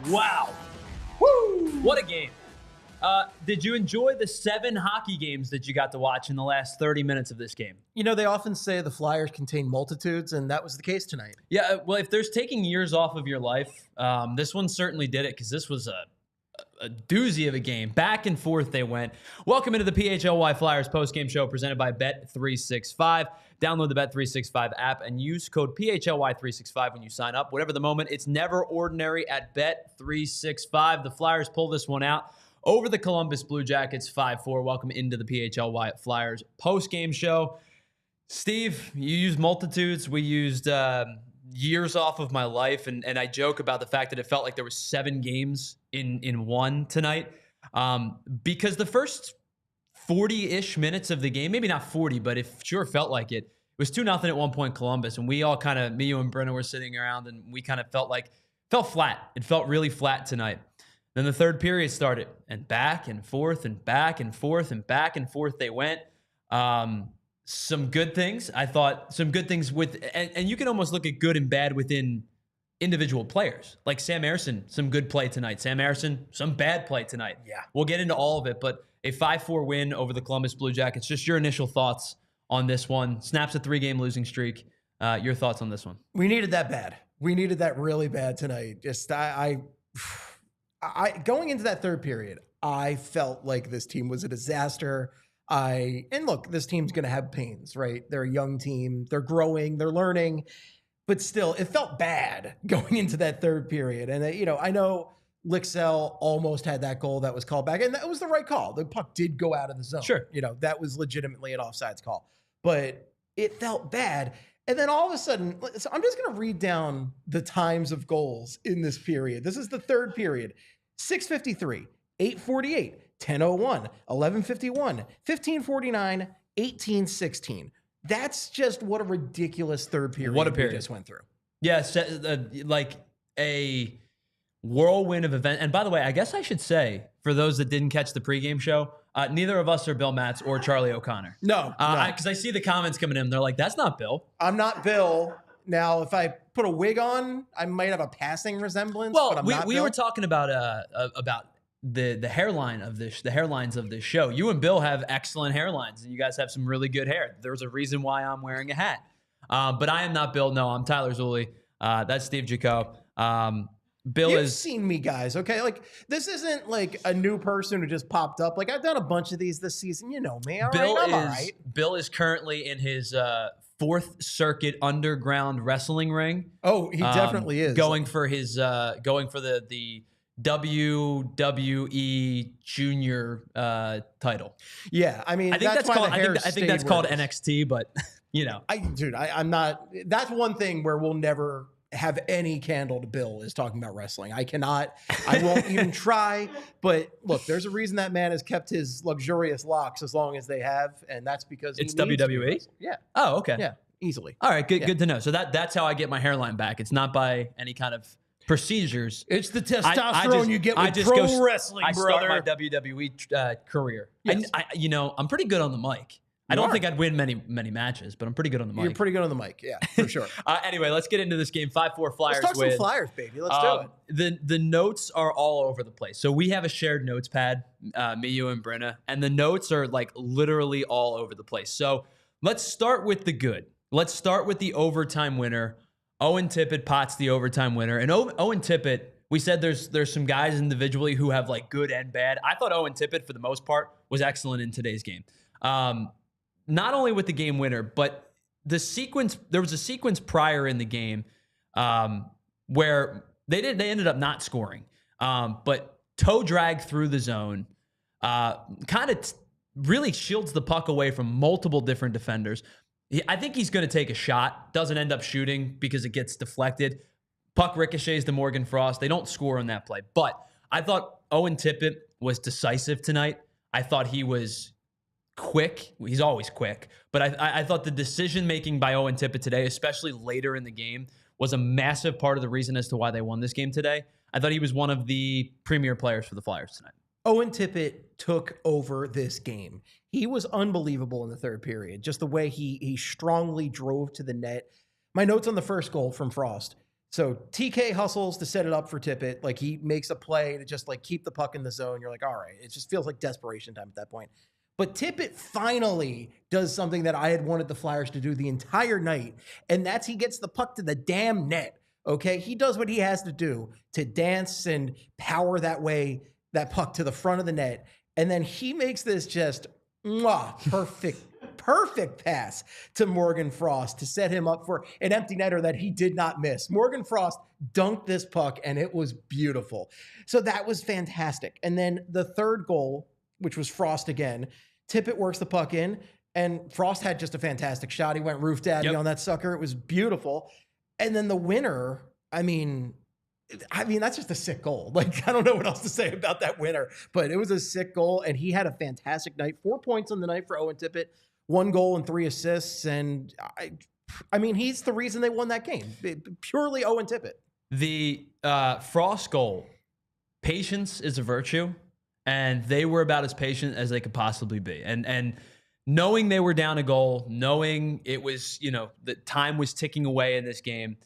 Wow. Woo! What a game. Did you enjoy the 7 hockey games that you got to watch in the last 30 minutes of this game? You know, they often say the Flyers contain multitudes, and that was the case tonight. Yeah, well, if there's taking years off of your life, this one certainly did it because this was a doozy of a game. Back and forth they went. Welcome into the PHLY Flyers Postgame Show presented by Bet365. Download the Bet365 app and use code PHLY365 when you sign up. Whatever the moment, it's never ordinary at Bet365. The Flyers pull this one out over the Columbus Blue Jackets 5-4. Welcome into the PHLY Flyers postgame show. Steve, you used multitudes. We used years off of my life, and I joke about the fact that it felt like there was 7 games in one tonight because the first 40-ish minutes of the game, maybe not 40, but it sure felt like it was 2-0 at one point Columbus, and we all kind of, me, you, and Brenna were sitting around, and we kind of felt flat. It felt really flat tonight. Then the third period started, and back and forth and back and forth and back and forth they went. Some good things. I thought some good things with, and you can almost look at good and bad within individual players. Like Sam Ersson, some good play tonight. Sam Ersson, some bad play tonight. Yeah. We'll get into all of it, but a 5-4 win over the Columbus Blue Jackets. Just your initial thoughts on this one. Snaps a 3-game losing streak. Your thoughts on this one? We needed that bad. We needed that really bad tonight. Just I going into that third period, I felt like this team was a disaster. And look, this team's going to have pains, right? They're a young team. They're growing. They're learning. But still, it felt bad going into that third period. And, I know Lixell almost had that goal that was called back. And that was the right call. The puck did go out of the zone. Sure. That was legitimately an offsides call. But it felt bad. And then all of a sudden, so I'm just going to read down the times of goals in this period. This is the third period. 6:53, 8:48, 10:01, 11:51, 15:49, 18:16. That's just what a ridiculous third period. What a period we just went through. Yes, like a whirlwind of event. And by the way, I guess I should say, for those that didn't catch the pregame show, neither of us are Bill Matz or Charlie O'Connor. No. Because I see the comments coming in. They're like, that's not Bill. I'm not Bill. Now, if I put a wig on, I might have a passing resemblance. Well, but I'm not we Bill. were talking about the hairline of this, the hairlines of this show. You and Bill have excellent hairlines, and you guys have some really good hair. There's a reason why I'm wearing a hat. But I am not Bill. No, I'm Tyler Zulli. That's Steve Jaco. Bill You've seen me, guys, okay? Like, this isn't like a new person who just popped up. Like, I've done a bunch of these this season. You know me, all right? I'm all right. Bill is currly in his 4th Circuit Underground Wrestling ring. Oh, he definitely is. Going for the WWE Junior title. Yeah, I mean, I think that's called. I think that's called NXT, but I'm not. That's one thing where we'll never have any candle to Bill is talking about wrestling. I won't even try. But look, there's a reason that man has kept his luxurious locks as long as they have, and that's because it's WWE. Yeah. Oh, okay. Yeah, easily. All right, good to know. So that's how I get my hairline back. It's not by any kind of procedures. It's the testosterone you get with pro wrestling, I brother. start my WWE career. Yes. I'm pretty good on the mic. I don't think I'd win many matches, but I'm pretty good on the mic. You're pretty good on the mic, yeah, for sure. Anyway, let's get into this game. 5-4 Flyers. Let's talk some Flyers, baby. Let's do it. The notes are all over the place. So we have a shared notes pad, me, you, and Brenna, and the notes are like literally all over the place. So let's start with the good. Let's start with the overtime winner. Owen Tippett pots the overtime winner. And Owen Tippett, we said there's some guys individually who have like good and bad. I thought Owen Tippett, for the most part, was excellent in today's game. Not only with the game winner, but the sequence. There was a sequence prior in the game where they ended up not scoring, but toe drag through the zone kind of really shields the puck away from multiple different defenders. I think he's going to take a shot. Doesn't end up shooting because it gets deflected. Puck ricochets to Morgan Frost. They don't score on that play. But I thought Owen Tippett was decisive tonight. I thought he was quick. He's always quick. But I thought the decision-making by Owen Tippett today, especially later in the game, was a massive part of the reason as to why they won this game today. I thought he was one of the premier players for the Flyers tonight. Owen Tippett took over this game. He was unbelievable in the third period. Just the way he strongly drove to the net. My notes on the first goal from Frost. So TK hustles to set it up for Tippett. Like he makes a play to just like keep the puck in the zone. You're like, all right, it just feels like desperation time at that point. But Tippett finally does something that I had wanted the Flyers to do the entire night, and that's he gets the puck to the damn net. Okay, he does what he has to do to dance and power that puck to the front of the net, and then he makes this just perfect pass to Morgan Frost to set him up for an empty netter that he did not miss. Morgan Frost dunked this puck, and it was beautiful. So that was fantastic. And then the third goal, which was Frost again, Tippett works the puck in, and Frost had just a fantastic shot. He went roof daddy on that sucker. It was beautiful. And then the winner, I mean, that's just a sick goal. Like, I don't know what else to say about that winner, but it was a sick goal, and he had a fantastic night. 4 points on the night for Owen Tippett, 1 goal and 3 assists, and I mean, he's the reason they won that game. Purely Owen Tippett. The Frost goal, patience is a virtue, and they were about as patient as they could possibly be. And knowing they were down a goal, knowing it was, that time was ticking away in this game,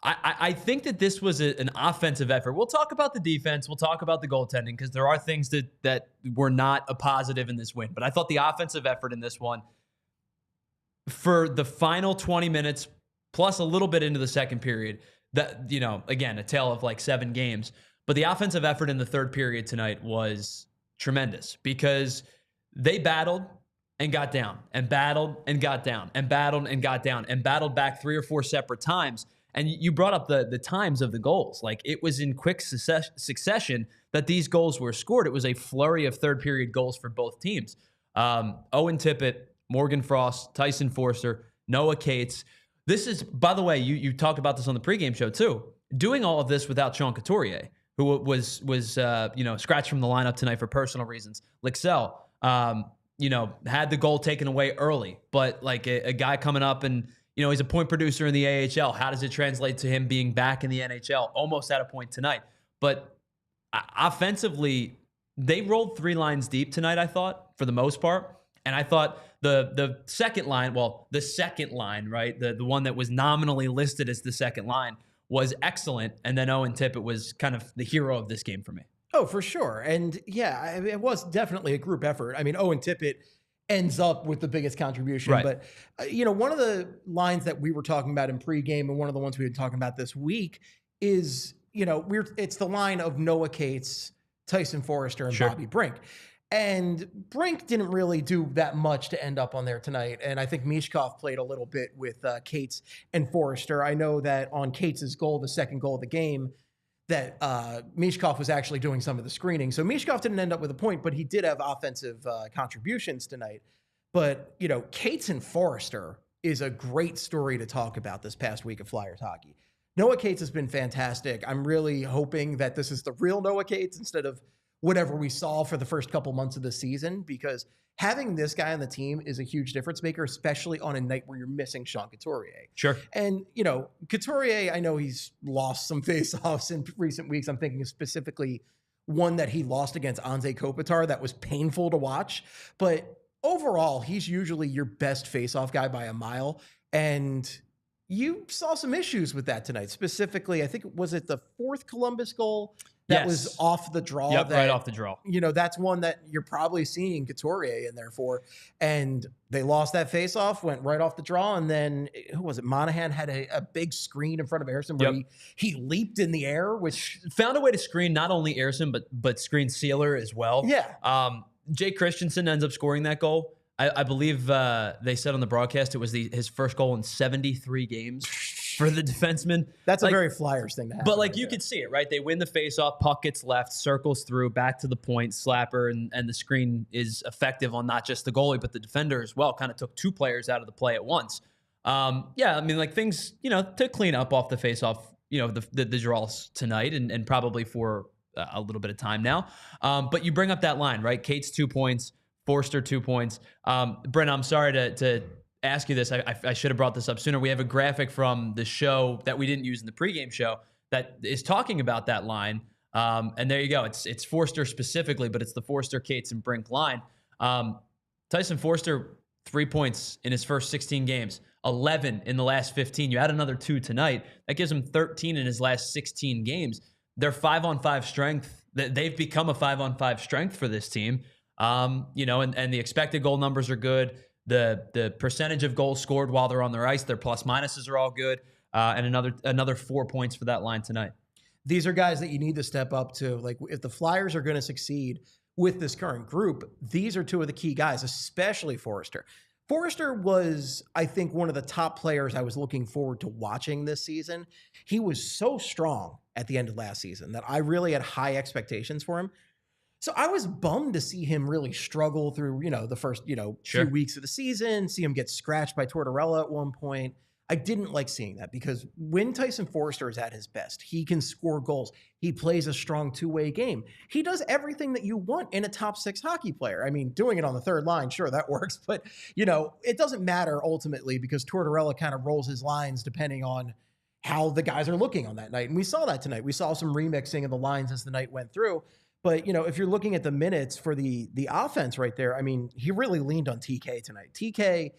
I think that this was an offensive effort. We'll talk about the defense. We'll talk about the goaltending because there are things that were not a positive in this win. But I thought the offensive effort in this one, for the final 20 minutes plus a little bit into the second period, that, again, a tale of like 7 games. But the offensive effort in the third period tonight was tremendous because they battled and got down and battled and got down and battled and got down and battled back 3 or 4 separate times. And you brought up the times of the goals. Like, it was in quick succession that these goals were scored. It was a flurry of third period goals for both teams. Owen Tippett, Morgan Frost, Tyson Forster, Noah Cates. This is, by the way, you talked about this on the pregame show too. Doing all of this without Sean Couturier, who was scratched from the lineup tonight for personal reasons. Lixell, had the goal taken away early, but like a guy coming up and, he's a point producer in the AHL. How does it translate to him being back in the NHL? Almost at a point tonight. But offensively, they rolled 3 lines deep tonight, I thought, for the most part. And I thought the second line, right? The one that was nominally listed as the second line was excellent. And then Owen Tippett was kind of the hero of this game for me. Oh, for sure. And yeah, it was definitely a group effort. I mean, Owen Tippett ends up with the biggest contribution. Right. But, one of the lines that we were talking about in pregame and one of the ones we've been talking about this week is, it's the line of Noah Cates, Tyson Forster, and Bobby Brink. And Brink didn't really do that much to end up on there tonight. And I think Michkov played a little bit with Cates and Forster. I know that on Cates' goal, the second goal of the game, that Michkov was actually doing some of the screening. So Michkov didn't end up with a point, but he did have offensive contributions tonight. But, Cates and Forster is a great story to talk about this past week of Flyers hockey. Noah Cates has been fantastic. I'm really hoping that this is the real Noah Cates instead of whatever we saw for the first couple months of the season, because having this guy on the team is a huge difference maker, especially on a night where you're missing Sean Couturier. Sure. And, Couturier, I know he's lost some faceoffs in recent weeks. I'm thinking specifically one that he lost against Anze Kopitar that was painful to watch. But overall, he's usually your best faceoff guy by a mile. And you saw some issues with that tonight. Specifically, I think, was it the 4th Columbus goal? That was off the draw. Yep, right off the draw. That's one that you're probably seeing Couturier in there for. And they lost that faceoff, went right off the draw. And then, who was it? Monahan had a big screen in front of Ersson where he leaped in the air, which found a way to screen not only Ersson, but screen Sealer as well. Yeah. Jake Christensen ends up scoring that goal. I believe they said on the broadcast it was his first goal in 73 games for the defenseman. That's a very Flyers thing to have. But you could see it, right? They win the faceoff, puck gets left, circles through, back to the point, slapper, and the screen is effective on not just the goalie, but the defender as well. Kind of took 2 players out of the play at once. Things, to clean up off the faceoff, the draws tonight and probably for a little bit of time now. But you bring up that line, right? Cates 2 points. Forster 2 points. Brent, I'm sorry to ask you this. I should have brought this up sooner. We have a graphic from the show that we didn't use in the pregame show that is talking about that line. And there you go. It's Forster specifically, but it's the Forster, Cates, and Brink line. Tyson Forster, 3 points in his first 16 games. 11 in the last 15. You add another 2 tonight. That gives him 13 in his last 16 games. Their 5-on-5 strength, they've become a 5-on-5 strength for this team. You know, and the expected goal numbers are good. The percentage of goals scored while they're on their ice, their plus minuses are all good. And another 4 points for that line tonight. These are guys that you need to step up to. Like, if the Flyers are going to succeed with this current group, these are two of the key guys, especially Forrester. Forrester was, I think, one of the top players I was looking forward to watching this season. He was so strong at the end of last season that I really had high expectations for him. So I was bummed to see him really struggle through, you know, the first, you know, Sure. few weeks of the season, see him get scratched by Tortorella at one point. I didn't like seeing that because when Tyson Forrester is at his best, he can score goals. He plays a strong two-way game. He does everything that you want in a top 6 hockey player. I mean, doing it on the third line, sure, that works. But, you know, it doesn't matter ultimately because Tortorella kind of rolls his lines depending on how the guys are looking on that night. And we saw that tonight. We saw some remixing of the lines as the night went through. But, you know, if you're looking at the minutes for the offense right there, I mean, he really leaned on TK tonight. TK,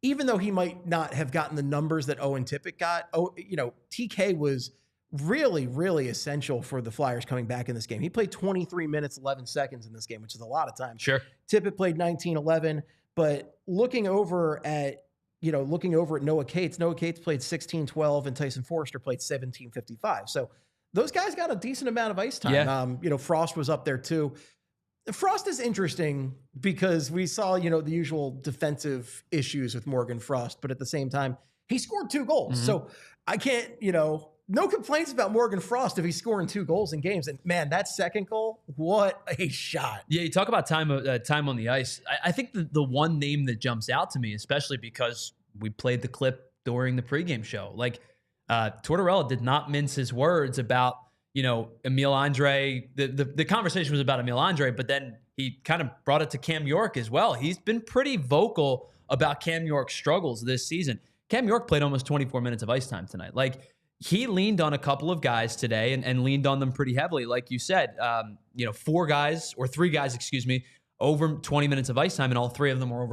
even though he might not have gotten the numbers that Owen Tippett got, you know, TK was really, really essential for the Flyers coming back in this game. He played 23 minutes, 11 seconds in this game, which is a lot of time. Sure. Tippett played 19-11, but looking over at Noah Cates played 16-12 and Tyson Forrester played 17-55. So those guys got a decent amount of ice time. Yeah. You know, Frost was up there too. Frost is interesting because we saw, you know, the usual defensive issues with Morgan Frost, but at the same time, he scored 2 goals. Mm-hmm. So I can't, you know, no complaints about Morgan Frost if he's scoring 2 goals in games. And man, that second goal, what a shot. Yeah, you talk about time on the ice. I think the one name that jumps out to me, especially because we played the clip during the pregame show, like Tortorella did not mince his words about, you know, Emil Andre. The conversation was about Emil Andre, but then he kind of brought it to Cam York as well. He's been pretty vocal about Cam York's struggles this season. Cam York played almost 24 minutes of ice time tonight. Like, he leaned on a couple of guys today and leaned on them pretty heavily. Like you said, you know, 3 guys, over 20 minutes of ice time, and all 3 of them were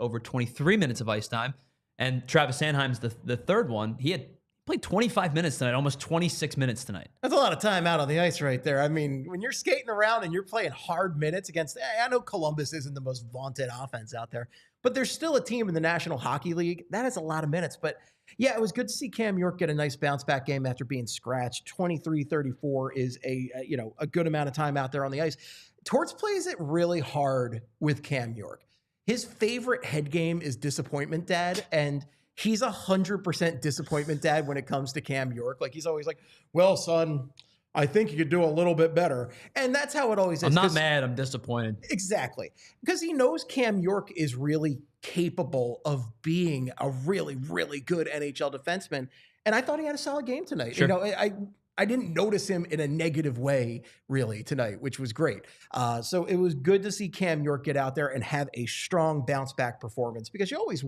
over 23 minutes of ice time. And Travis Sanheim's the third one. He had played 25 minutes tonight, almost 26 minutes tonight. That's a lot of time out on the ice right there. I mean, when you're skating around and you're playing hard minutes against, I know Columbus isn't the most vaunted offense out there, but there's still a team in the National Hockey League. That is a lot of minutes. But yeah, it was good to see Cam York get a nice bounce back game after being scratched. 23-34 is a good amount of time out there on the ice. Torts plays it really hard with Cam York. His favorite head game is Disappointment Dad, and he's 100% disappointment dad when it comes to Cam York. Like, he's always like, well, son, I think you could do a little bit better. And that's how it always is. I'm not mad. I'm disappointed. Exactly. Because he knows Cam York is really capable of being a really, really good NHL defenseman. And I thought he had a solid game tonight. Sure. You know, I didn't notice him in a negative way really tonight, which was great. So it was good to see Cam York get out there and have a strong bounce back performance, because you always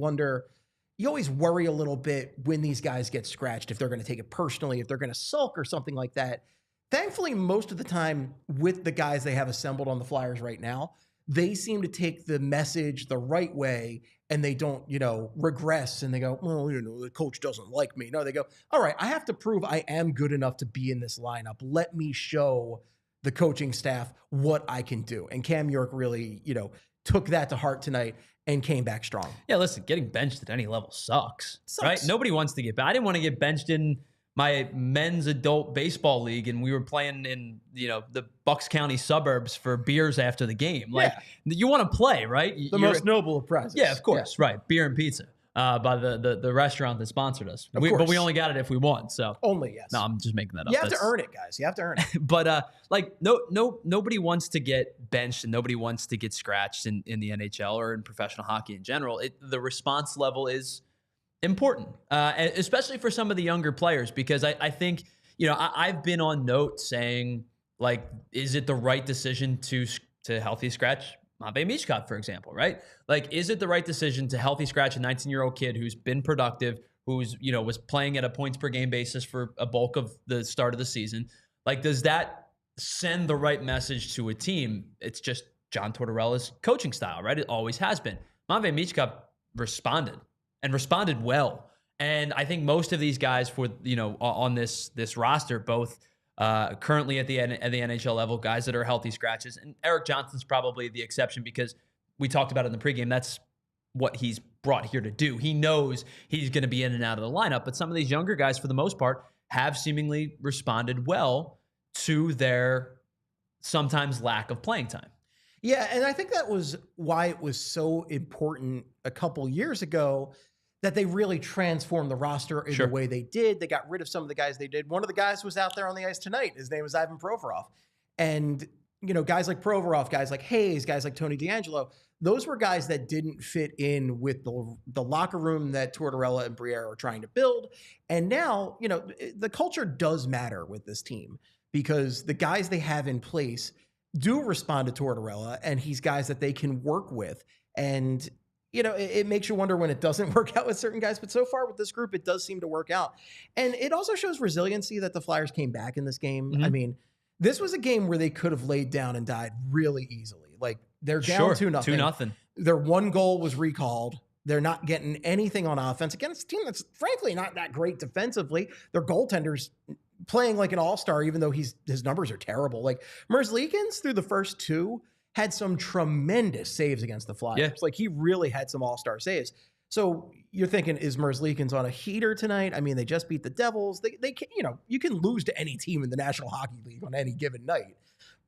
worry a little bit when these guys get scratched, if they're going to take it personally, if they're going to sulk or something like that. Thankfully, most of the time with the guys they have assembled on the Flyers right now, they seem to take the message the right way, and they don't, you know, regress and they go, well, you know, the coach doesn't like me. No, they go, all right, I have to prove I am good enough to be in this lineup. Let me show the coaching staff what I can do. And Cam York really, you know, took that to heart tonight and came back strong. Yeah, listen, getting benched at any level sucks. Right? Sucks. Nobody wants to get benched. I didn't want to get benched in my men's adult baseball league, and we were playing in, you know, the Bucks County suburbs for beers after the game. Like, you want to play, right? The most noble of prizes. Yeah, of course, right. Beer and pizza by the restaurant that sponsored us. But we only got it if we won. So only, yes. No, I'm just making that up. You have to earn it, guys. You have to earn it. But like, nobody wants to get benched and nobody wants to get scratched in the NHL or in professional hockey in general. The response level is important, especially for some of the younger players, because I think, you know, I've been on note saying, like, is it the right decision to healthy scratch michkov, for example, right? Like, is it the right decision to healthy scratch a 19-year-old kid who's been productive, who's, you know, was playing at a points per game basis for a bulk of the start of the season? Like, does that send the right message to a team? It's just John Tortorella's coaching style, right? It always has been. Michkov responded, and responded well. And I think most of these guys on this roster, both currently at the NHL level, guys that are healthy scratches, and Eric Johnson's probably the exception because we talked about it in the pregame. That's what he's brought here to do. He knows he's going to be in and out of the lineup, but some of these younger guys, for the most part, have seemingly responded well to their sometimes lack of playing time. Yeah, and I think that was why it was so important a couple years ago that they really transformed the roster in the way they did. They got rid of some of the guys they did. One of the guys was out there on the ice tonight. His name was Ivan Provorov. And, guys like Provorov, guys like Hayes, guys like Tony DeAngelo, those were guys that didn't fit in with the locker room that Tortorella and Briere are trying to build. And now, the culture does matter with this team because the guys they have in place do respond to Tortorella, and he's guys that they can work with. And, it makes you wonder when it doesn't work out with certain guys. But so far with this group, it does seem to work out. And it also shows resiliency that the Flyers came back in this game. I mean, this was a game where they could have laid down and died really easily. Like, they're down 2-0. 2-0. Their one goal was recalled. They're not getting anything on offense against a team that's frankly not that great defensively. Their goaltender's playing like an all-star, even though his numbers are terrible. Like, Merzlikins through the first two had some tremendous saves against the Flyers. Yeah. Like, he really had some all-star saves. So you're thinking, is Merzlikins on a heater tonight? I mean, they just beat the Devils. They can, you can lose to any team in the National Hockey League on any given night.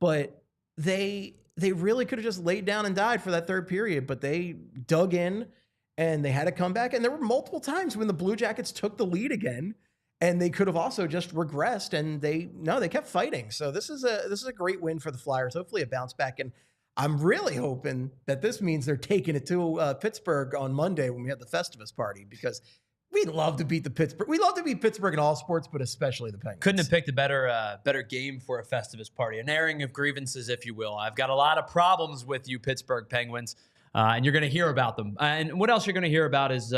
But they really could have just laid down and died for that third period, but they dug in and they had a comeback. And there were multiple times when the Blue Jackets took the lead again, and they could have also just regressed, and they kept fighting. So this is a great win for the Flyers. Hopefully a bounce back. And I'm really hoping that this means they're taking it to Pittsburgh on Monday when we have the Festivus party, because we love to beat Pittsburgh. We love to beat Pittsburgh in all sports, but especially the Penguins. Couldn't have picked a better game for a Festivus party, an airing of grievances, if you will. I've got a lot of problems with you Pittsburgh Penguins, and you're going to hear about them. And what else you're going to hear about is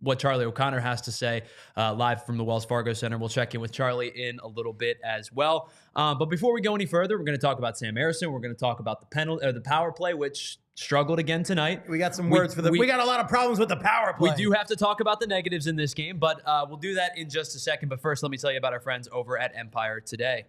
what Charlie O'Connor has to say live from the Wells Fargo Center. We'll check in with Charlie in a little bit as well. But before we go any further, we're going to talk about Sam Harrison. We're going to talk about the power play, which struggled again tonight. We got some words for them. We got a lot of problems with the power play. We do have to talk about the negatives in this game, but we'll do that in just a second. But first, let me tell you about our friends over at Empire Today.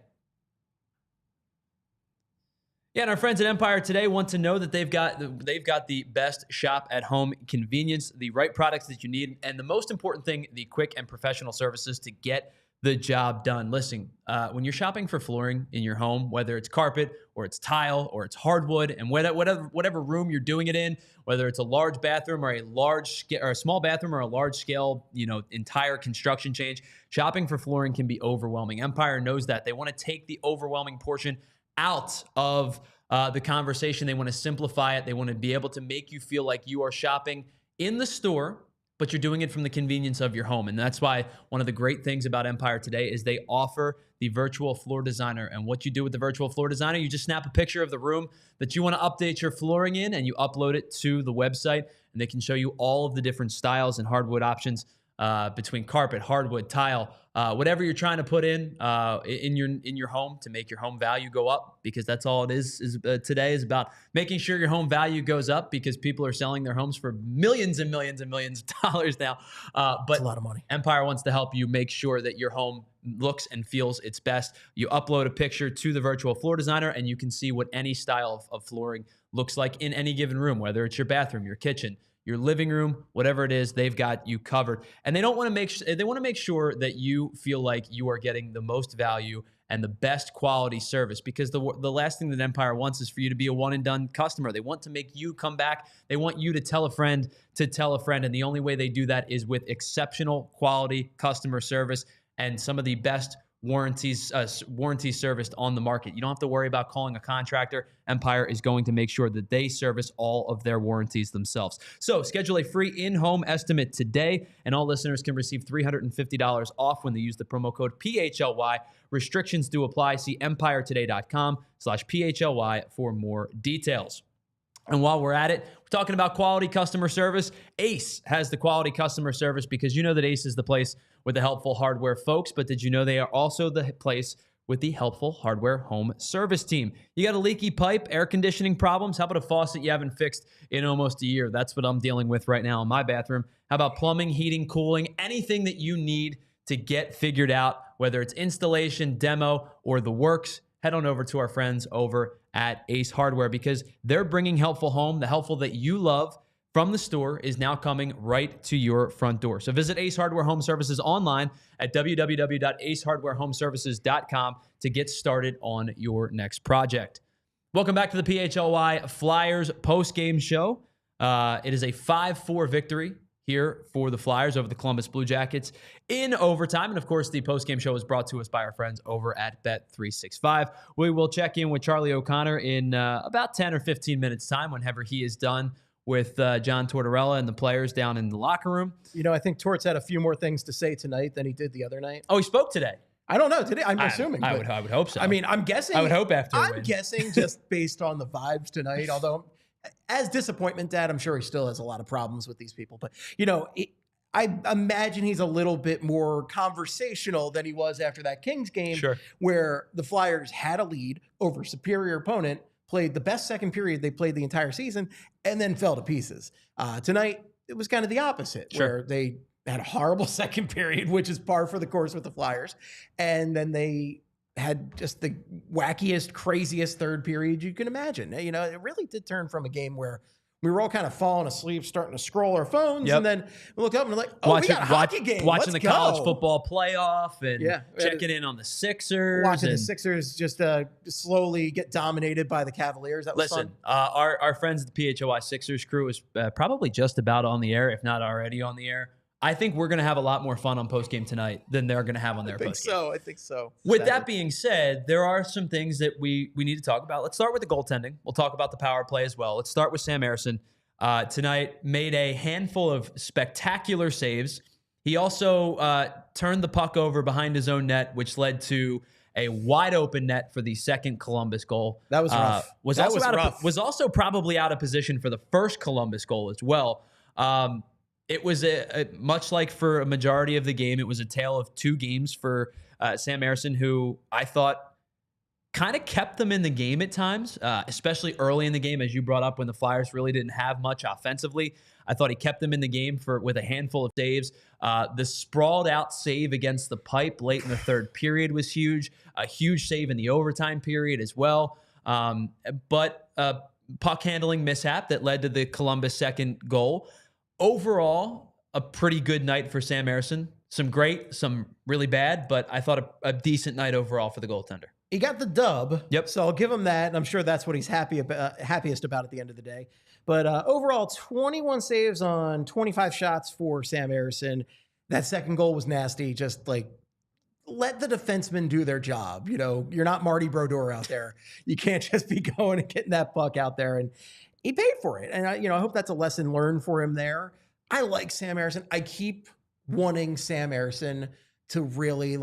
Yeah, and our friends at Empire Today want to know that they've got the best shop at home convenience, the right products that you need, and the most important thing, the quick and professional services to get the job done. Listen, when you're shopping for flooring in your home, whether it's carpet or it's tile or it's hardwood, and whatever room you're doing it in, whether it's a large bathroom or a small bathroom or a large scale, entire construction change, shopping for flooring can be overwhelming. Empire knows that. They want to take the overwhelming portion out of the conversation. They want to simplify it. They want to be able to make you feel like you are shopping in the store, but you're doing it from the convenience of your home. And that's why one of the great things about Empire Today is they offer the virtual floor designer. And what you do with the virtual floor designer, you just snap a picture of the room that you want to update your flooring in, and you upload it to the website, and they can show you all of the different styles and hardwood options between carpet, hardwood, tile, whatever you're trying to put in your home to make your home value go up, because that's all it is today is about making sure your home value goes up, because people are selling their homes for millions and millions and millions of dollars now. But that's a lot of money. Empire wants to help you make sure that your home looks and feels its best. You upload a picture to the virtual floor designer, and you can see what any style of flooring looks like in any given room, whether it's your bathroom, your kitchen, your living room, whatever it is, they've got you covered. And they want to make sure that you feel like you are getting the most value and the best quality service, because the last thing that Empire wants is for you to be a one and done customer. They want to make you come back. They want you to tell a friend to tell a friend. And the only way they do that is with exceptional quality customer service and some of the best warranty serviced on the market. You don't have to worry about calling a contractor. Empire is going to make sure that they service all of their warranties themselves. So schedule a free in-home estimate today, and all listeners can receive $350 off when they use the promo code PHLY. Restrictions do apply. See empiretoday.com/PHLY for more details. And while we're at it, we're talking about quality customer service. Ace has the quality customer service, because you know that Ace is the place with the helpful hardware folks, but did you know they are also the place with the Helpful Hardware Home Service team. You got a leaky pipe, air conditioning problems? How about a faucet you haven't fixed in almost a year? That's what I'm dealing with right now in my bathroom. How about plumbing, heating, cooling, anything that you need to get figured out, whether it's installation, demo, or the works? Head on over to our friends over at Ace Hardware, because they're bringing Helpful home. The Helpful that you love from the store is now coming right to your front door. So visit Ace Hardware Home Services online at www.acehardwarehome.services.com to get started on your next project. Welcome back to the PHLY Flyers postgame show. It is a 5-4 victory here for the Flyers over the Columbus Blue Jackets in overtime. And of course, the postgame show is brought to us by our friends over at Bet365. We will check in with Charlie O'Connor in about 10 or 15 minutes time, whenever he is done with John Tortorella and the players down in the locker room. You know, I think Torts had a few more things to say tonight than he did the other night. Oh, he spoke today. I don't know. Today, I'm assuming. I would hope so. I mean, I'm guessing. I would hope after. I'm guessing just based on the vibes tonight. Although, as disappointment dad, I'm sure he still has a lot of problems with these people. But you know, I imagine he's a little bit more conversational than he was after that Kings game, where the Flyers had a lead over a superior opponent, played the best second period they played the entire season, and then fell to pieces. Tonight, it was kind of the opposite, where they had a horrible second period, which is par for the course with the Flyers. And then they had just the wackiest, craziest third period you can imagine. You know, it really did turn from a game where we were all kind of falling asleep, starting to scroll our phones, and then we look up and we're like, oh, we got a hockey game. Watching the college football playoff and checking in on the Sixers. Watching the Sixers just slowly get dominated by the Cavaliers. That was fun. Our friends at the PHLY Sixers crew is probably just about on the air, if not already on the air. I think we're going to have a lot more fun on postgame tonight than they're going to have on their postgame. I think so. With that being said, there are some things that we need to talk about. Let's start with the goaltending. We'll talk about the power play as well. Let's start with Sam Ersson. Tonight, made a handful of spectacular saves. He also turned the puck over behind his own net, which led to a wide open net for the second Columbus goal. That was rough. Was also probably out of position for the first Columbus goal as well. It was a much like for a majority of the game, it was a tale of two games for Sam Ersson, who I thought kind of kept them in the game at times, especially early in the game, as you brought up, when the Flyers really didn't have much offensively. I thought he kept them in the game with a handful of saves. The sprawled out save against the pipe late in the third period was huge. A huge save in the overtime period as well. But puck handling mishap that led to the Columbus second goal. Overall, a pretty good night for Sam Ersson. Some great, some really bad, but I thought a decent night overall for the goaltender. He got the dub. Yep. So I'll give him that, and I'm sure that's what he's happiest about at the end of the day. But overall, 21 saves on 25 shots for Sam Ersson. That second goal was nasty. Just like, let the defensemen do their job. You know, you're not Marty Brodeur out there. You can't just be going and getting that puck out there. And he paid for it. And I hope that's a lesson learned for him there. I like Sam Ersson. I keep wanting Sam Ersson to really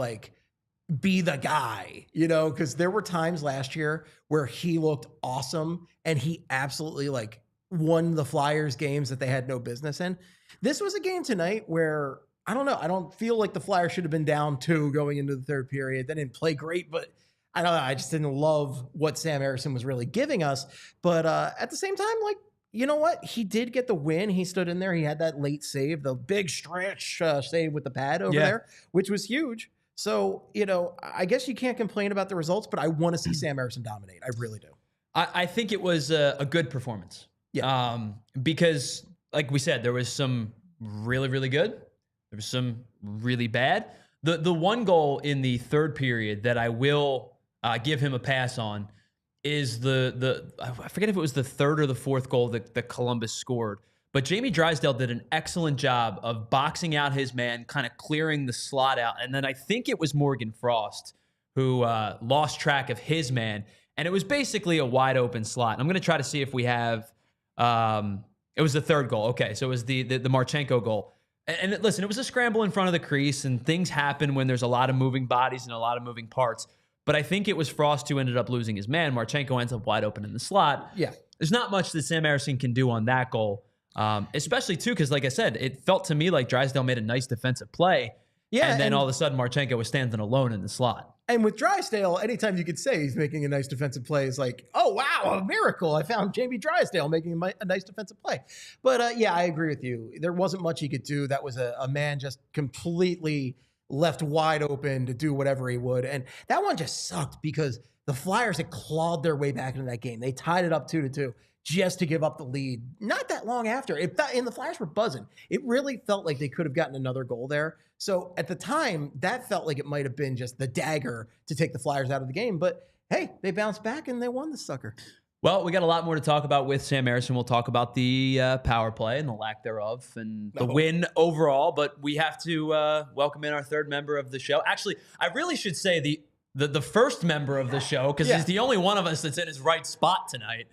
be the guy, because there were times last year where he looked awesome and he absolutely won the Flyers games that they had no business in. This was a game tonight where, I don't know, I don't feel like the Flyers should have been down 2 going into the third period. They didn't play great, but I don't know. I just didn't love what Sam Ersson was really giving us. But at the same time, you know what? He did get the win. He stood in there. He had that late save, the big stretch save with the pad over there, which was huge. So, I guess you can't complain about the results, but I want to see Sam Ersson dominate. I really do. I think it was a good performance. Yeah. Because, like we said, there was some really, really good. There was some really bad. The one goal in the third period that I will give him a pass on is I forget if it was the third or the fourth goal that Columbus scored, but Jamie Drysdale did an excellent job of boxing out his man, kind of clearing the slot out. And then I think it was Morgan Frost who lost track of his man, and it was basically a wide open slot. And I'm going to try to see if we have, it was the third goal. Okay. So it was the Marchenko goal. And listen, it was a scramble in front of the crease, and things happen when there's a lot of moving bodies and a lot of moving parts. But I think it was Frost who ended up losing his man. Marchenko ends up wide open in the slot. Yeah. There's not much that Sam Ersson can do on that goal, especially, too, because, like I said, it felt to me like Drysdale made a nice defensive play. Yeah. And then all of a sudden, Marchenko was standing alone in the slot. And with Drysdale, anytime you could say he's making a nice defensive play is like, oh, wow, a miracle. I found Jamie Drysdale making a nice defensive play. But yeah, I agree with you. There wasn't much he could do. That was a man just completely left wide open to do whatever he would. And that one just sucked because the Flyers had clawed their way back into that game. They tied it up 2-2 just to give up the lead. Not that long after. And the Flyers were buzzing. It really felt like they could have gotten another goal there. So at the time, that felt like it might have been just the dagger to take the Flyers out of the game. But hey, they bounced back and they won the sucker. Well, we got a lot more to talk about with Sam Harrison. We'll talk about the power play and the lack thereof and the win overall. But we have to welcome in our third member of the show. Actually, I really should say the first member of the show because he's the only one of us that's in his right spot tonight.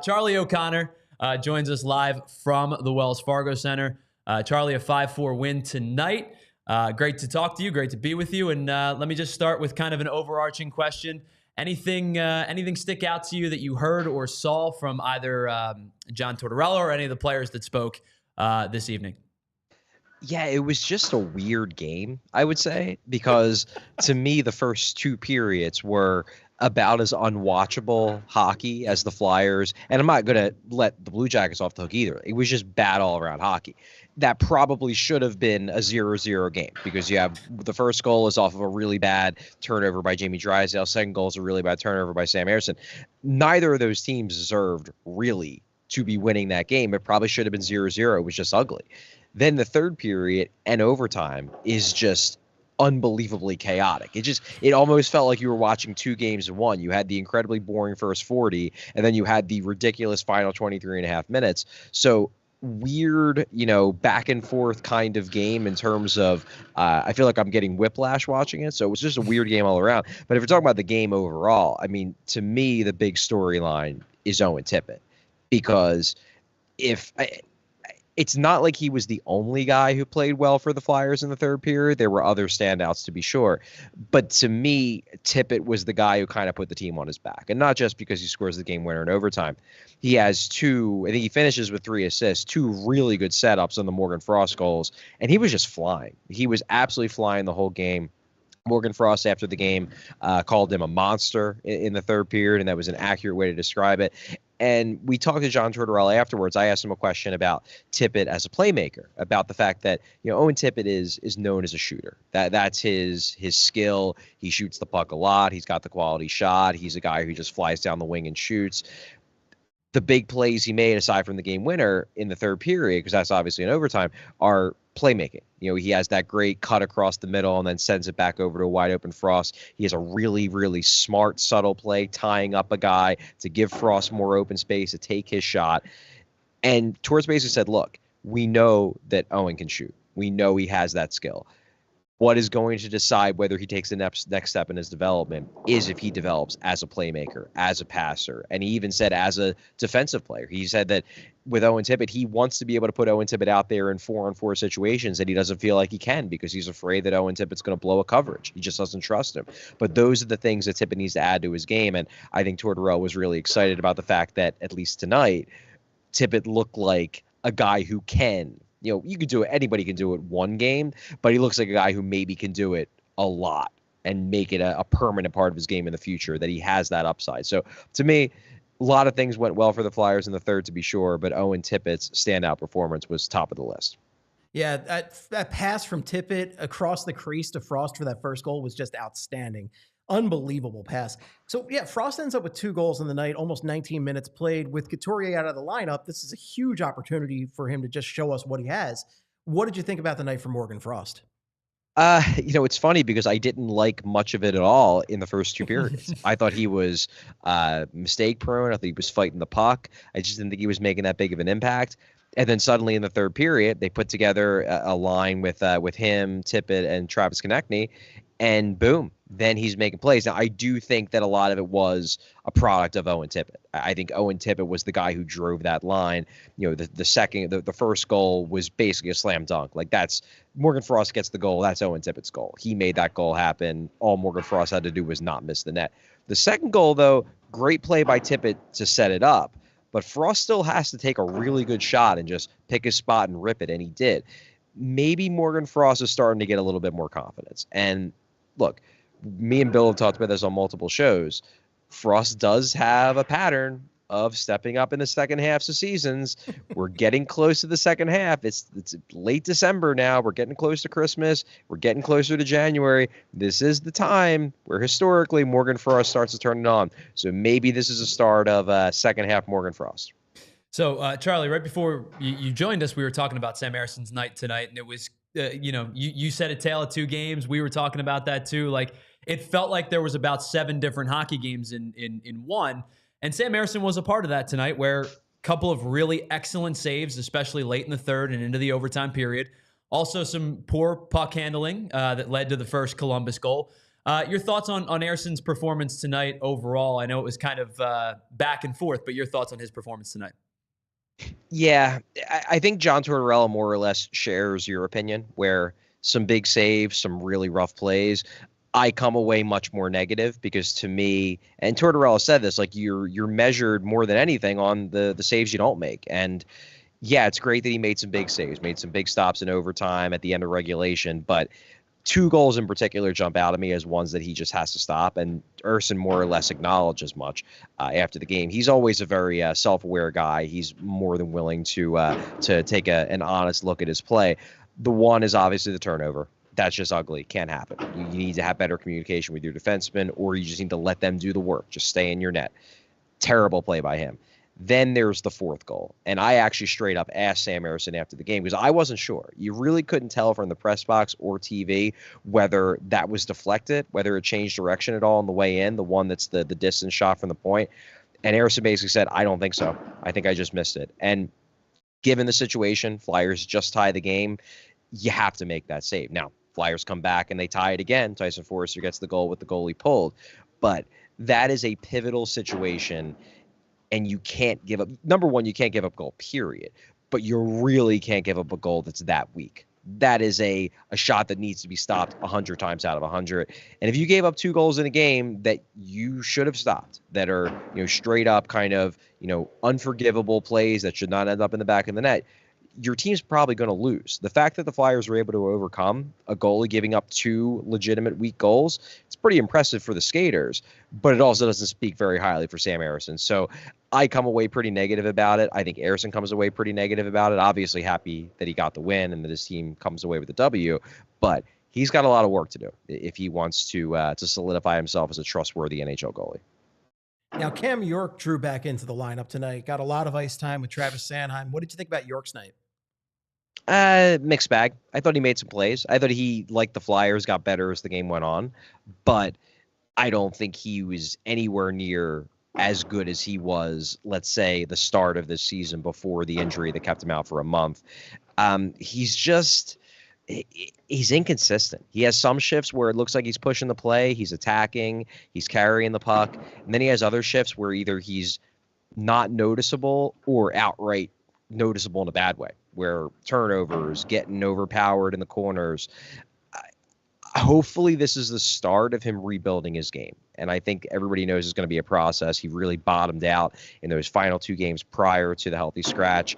Charlie O'Connor joins us live from the Wells Fargo Center. Charlie, a 5-4 win tonight. Great to talk to you. Great to be with you. And let me just start with kind of an overarching question. Anything stick out to you that you heard or saw from either John Tortorella or any of the players that spoke this evening? Yeah, it was just a weird game, I would say, because to me, the first two periods were about as unwatchable hockey as the Flyers. And I'm not going to let the Blue Jackets off the hook either. It was just bad all around hockey. That probably should have been a 0-0 game because you have the first goal is off of a really bad turnover by Jamie Drysdale. Second goal is a really bad turnover by Sam Harrison. Neither of those teams deserved really to be winning that game. It probably should have been 0-0. It was just ugly. Then the third period and overtime is just unbelievably chaotic. It almost felt like you were watching two games in one. You had the incredibly boring first 40, and then you had the ridiculous final 23 and a half minutes. So weird, back and forth kind of game in terms of, I feel like I'm getting whiplash watching it. So it was just a weird game all around. But if we're talking about the game overall, I mean, to me, the big storyline is Owen Tippett because it's not like he was the only guy who played well for the Flyers in the third period. There were other standouts, to be sure. But to me, Tippett was the guy who kind of put the team on his back. And not just because he scores the game winner in overtime. He has I think he finishes with 3 assists, 2 really good setups on the Morgan Frost goals. And he was just flying. He was absolutely flying the whole game. Morgan Frost, after the game, called him a monster in the third period, and that was an accurate way to describe it. And we talked to John Tortorella afterwards. I asked him a question about Tippett as a playmaker, about the fact that Owen Tippett is known as a shooter. That's his skill. He shoots the puck a lot. He's got the quality shot. He's a guy who just flies down the wing and shoots. The big plays he made, aside from the game winner in the third period, because that's obviously in overtime, are playmaking. He has that great cut across the middle and then sends it back over to a wide open Frost. He has a really, really smart, subtle play, tying up a guy to give Frost more open space to take his shot. And Torts basically said, look, we know that Owen can shoot. We know he has that skill. What is going to decide whether he takes the next step in his development is if he develops as a playmaker, as a passer, and he even said as a defensive player. He said that with Owen Tippett, he wants to be able to put Owen Tippett out there in 4-on-4 situations, and he doesn't feel like he can because he's afraid that Owen Tippett's going to blow a coverage. He just doesn't trust him. But those are the things that Tippett needs to add to his game, and I think Tortorella was really excited about the fact that, at least tonight, Tippett looked like a guy who can. You could do it. Anybody can do it one game, but he looks like a guy who maybe can do it a lot and make it a permanent part of his game in the future, that he has that upside. So to me, a lot of things went well for the Flyers in the third, to be sure, but Owen Tippett's standout performance was top of the list. Yeah, that pass from Tippett across the crease to Frost for that first goal was just outstanding. Unbelievable pass. So, yeah, Frost ends up with 2 goals in the night, almost 19 minutes played. With Couturier out of the lineup, this is a huge opportunity for him to just show us what he has. What did you think about the night for Morgan Frost? It's funny because I didn't like much of it at all in the first 2 periods. I thought he was mistake prone. I thought he was fighting the puck. I just didn't think he was making that big of an impact. And then suddenly in the third period, they put together a line with him, Tippett, and Travis Konechny, and boom, then he's making plays. Now, I do think that a lot of it was a product of Owen Tippett. I think Owen Tippett was the guy who drove that line. The first goal was basically a slam dunk. Like, that's Morgan Frost gets the goal. That's Owen Tippett's goal. He made that goal happen. All Morgan Frost had to do was not miss the net. The second goal, though, great play by Tippett to set it up. But Frost still has to take a really good shot and just pick his spot and rip it, and he did. Maybe Morgan Frost is starting to get a little bit more confidence. And look, me and Bill have talked about this on multiple shows. Frost does have a pattern of stepping up in the second halves of seasons. We're getting close to the second half. It's late December now. We're getting close to Christmas. We're getting closer to January. This is the time where historically Morgan Frost starts to turn it on. So maybe this is a start of second half Morgan Frost. So, Charlie, right before you joined us, we were talking about Sam Harrison's night tonight, and it was, you said a tale of two games. We were talking about that too. Like, it felt like there was about 7 different hockey games in one, and Sam Harrison was a part of that tonight, where a couple of really excellent saves, especially late in the third and into the overtime period. Also, some poor puck handling that led to the first Columbus goal. Your thoughts on Harrison's performance tonight overall? I know it was kind of back and forth, but your thoughts on his performance tonight? Yeah, I think John Tortorella more or less shares your opinion, where some big saves, some really rough plays. I come away much more negative because to me, and Tortorella said this, like you're measured more than anything on the saves you don't make. And yeah, it's great that he made some big saves, made some big stops in overtime at the end of regulation, but 2 goals in particular jump out at me as ones that he just has to stop. And Urson more or less acknowledged as much after the game. He's always a very self-aware guy. He's more than willing to take an honest look at his play. The one is obviously the turnover. That's just ugly. Can't happen. You need to have better communication with your defensemen, or you just need to let them do the work. Just stay in your net. Terrible play by him. Then there's the 4th goal. And I actually straight up asked Sam Harrison after the game because I wasn't sure. You really couldn't tell from the press box or TV whether that was deflected, whether it changed direction at all on the way in, the one that's the distance shot from the point. And Harrison basically said, I don't think so. I think I just missed it. And given the situation, Flyers just tie the game. You have to make that save. Now, Flyers come back and they tie it again. Tyson Forrester gets the goal with the goalie pulled. But that is a pivotal situation. And you can't give up, number one, you can't give up goal, period. But you really can't give up a goal that's that weak. That is a shot that needs to be stopped 100 times out of 100. And if you gave up 2 goals in a game that you should have stopped, that are, straight up kind of, unforgivable plays that should not end up in the back of the net, your team's probably going to lose. The fact that the Flyers were able to overcome a goalie giving up 2 legitimate weak goals, it's pretty impressive for the skaters, but it also doesn't speak very highly for Sam Harrison. So I come away pretty negative about it. I think Harrison comes away pretty negative about it. Obviously happy that he got the win and that his team comes away with the W, but he's got a lot of work to do if he wants to solidify himself as a trustworthy NHL goalie. Now, Cam York drew back into the lineup tonight, got a lot of ice time with Travis Sanheim. What did you think about York's night? Mixed bag. I thought he made some plays. I thought he, like the Flyers, got better as the game went on, but I don't think he was anywhere near as good as he was, let's say, the start of this season before the injury that kept him out for a month. He's inconsistent. He has some shifts where it looks like he's pushing the play, he's attacking, he's carrying the puck, and then he has other shifts where either he's not noticeable or outright noticeable in a bad way, where turnovers, getting overpowered in the corners. Hopefully this is the start of him rebuilding his game. And I think everybody knows it's going to be a process. He really bottomed out in those final 2 games prior to the healthy scratch,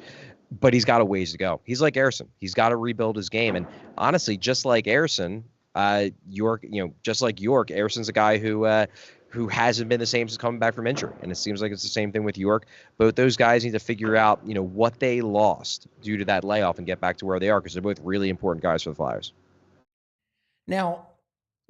but he's got a ways to go. He's like Harrison. He's got to rebuild his game. And honestly, just like Harrison, York, just like York, Harrison's a guy who hasn't been the same since coming back from injury. And it seems like it's the same thing with York. Both those guys need to figure out, what they lost due to that layoff and get back to where they are, because they're both really important guys for the Flyers. Now,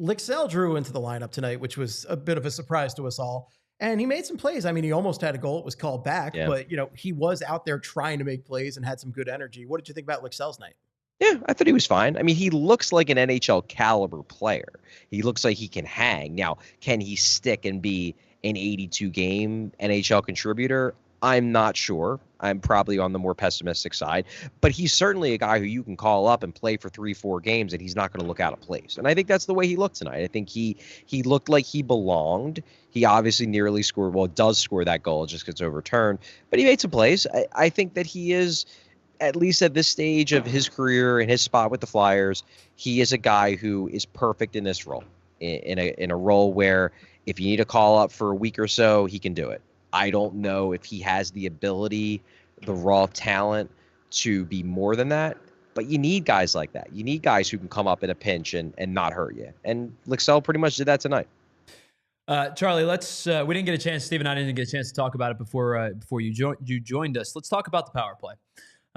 Lixell drew into the lineup tonight, which was a bit of a surprise to us all. And he made some plays. I mean, he almost had a goal. It was called back, but, he was out there trying to make plays and had some good energy. What did you think about Lixell's night? Yeah, I thought he was fine. I mean, he looks like an NHL caliber player. He looks like he can hang. Now, can he stick and be an 82-game NHL contributor? I'm not sure. I'm probably on the more pessimistic side, but he's certainly a guy who you can call up and play for 3-4 games and he's not going to look out of place. And I think that's the way he looked tonight. I think he looked like he belonged. He obviously nearly scored, does score that goal. It just gets overturned, but he made some plays. I think that he is, at least at this stage of his career and his spot with the Flyers, he is a guy who is perfect in this role, in a role where if you need to call up for a week or so, he can do it. I don't know if he has the ability, the raw talent to be more than that, But you need guys like that. You need guys who can come up in a pinch and not hurt you. And Lixell pretty much did that tonight. Charlie, let's. We didn't get a chance. Steve and I didn't get a chance to talk about it before you joined us. Let's talk about the power play.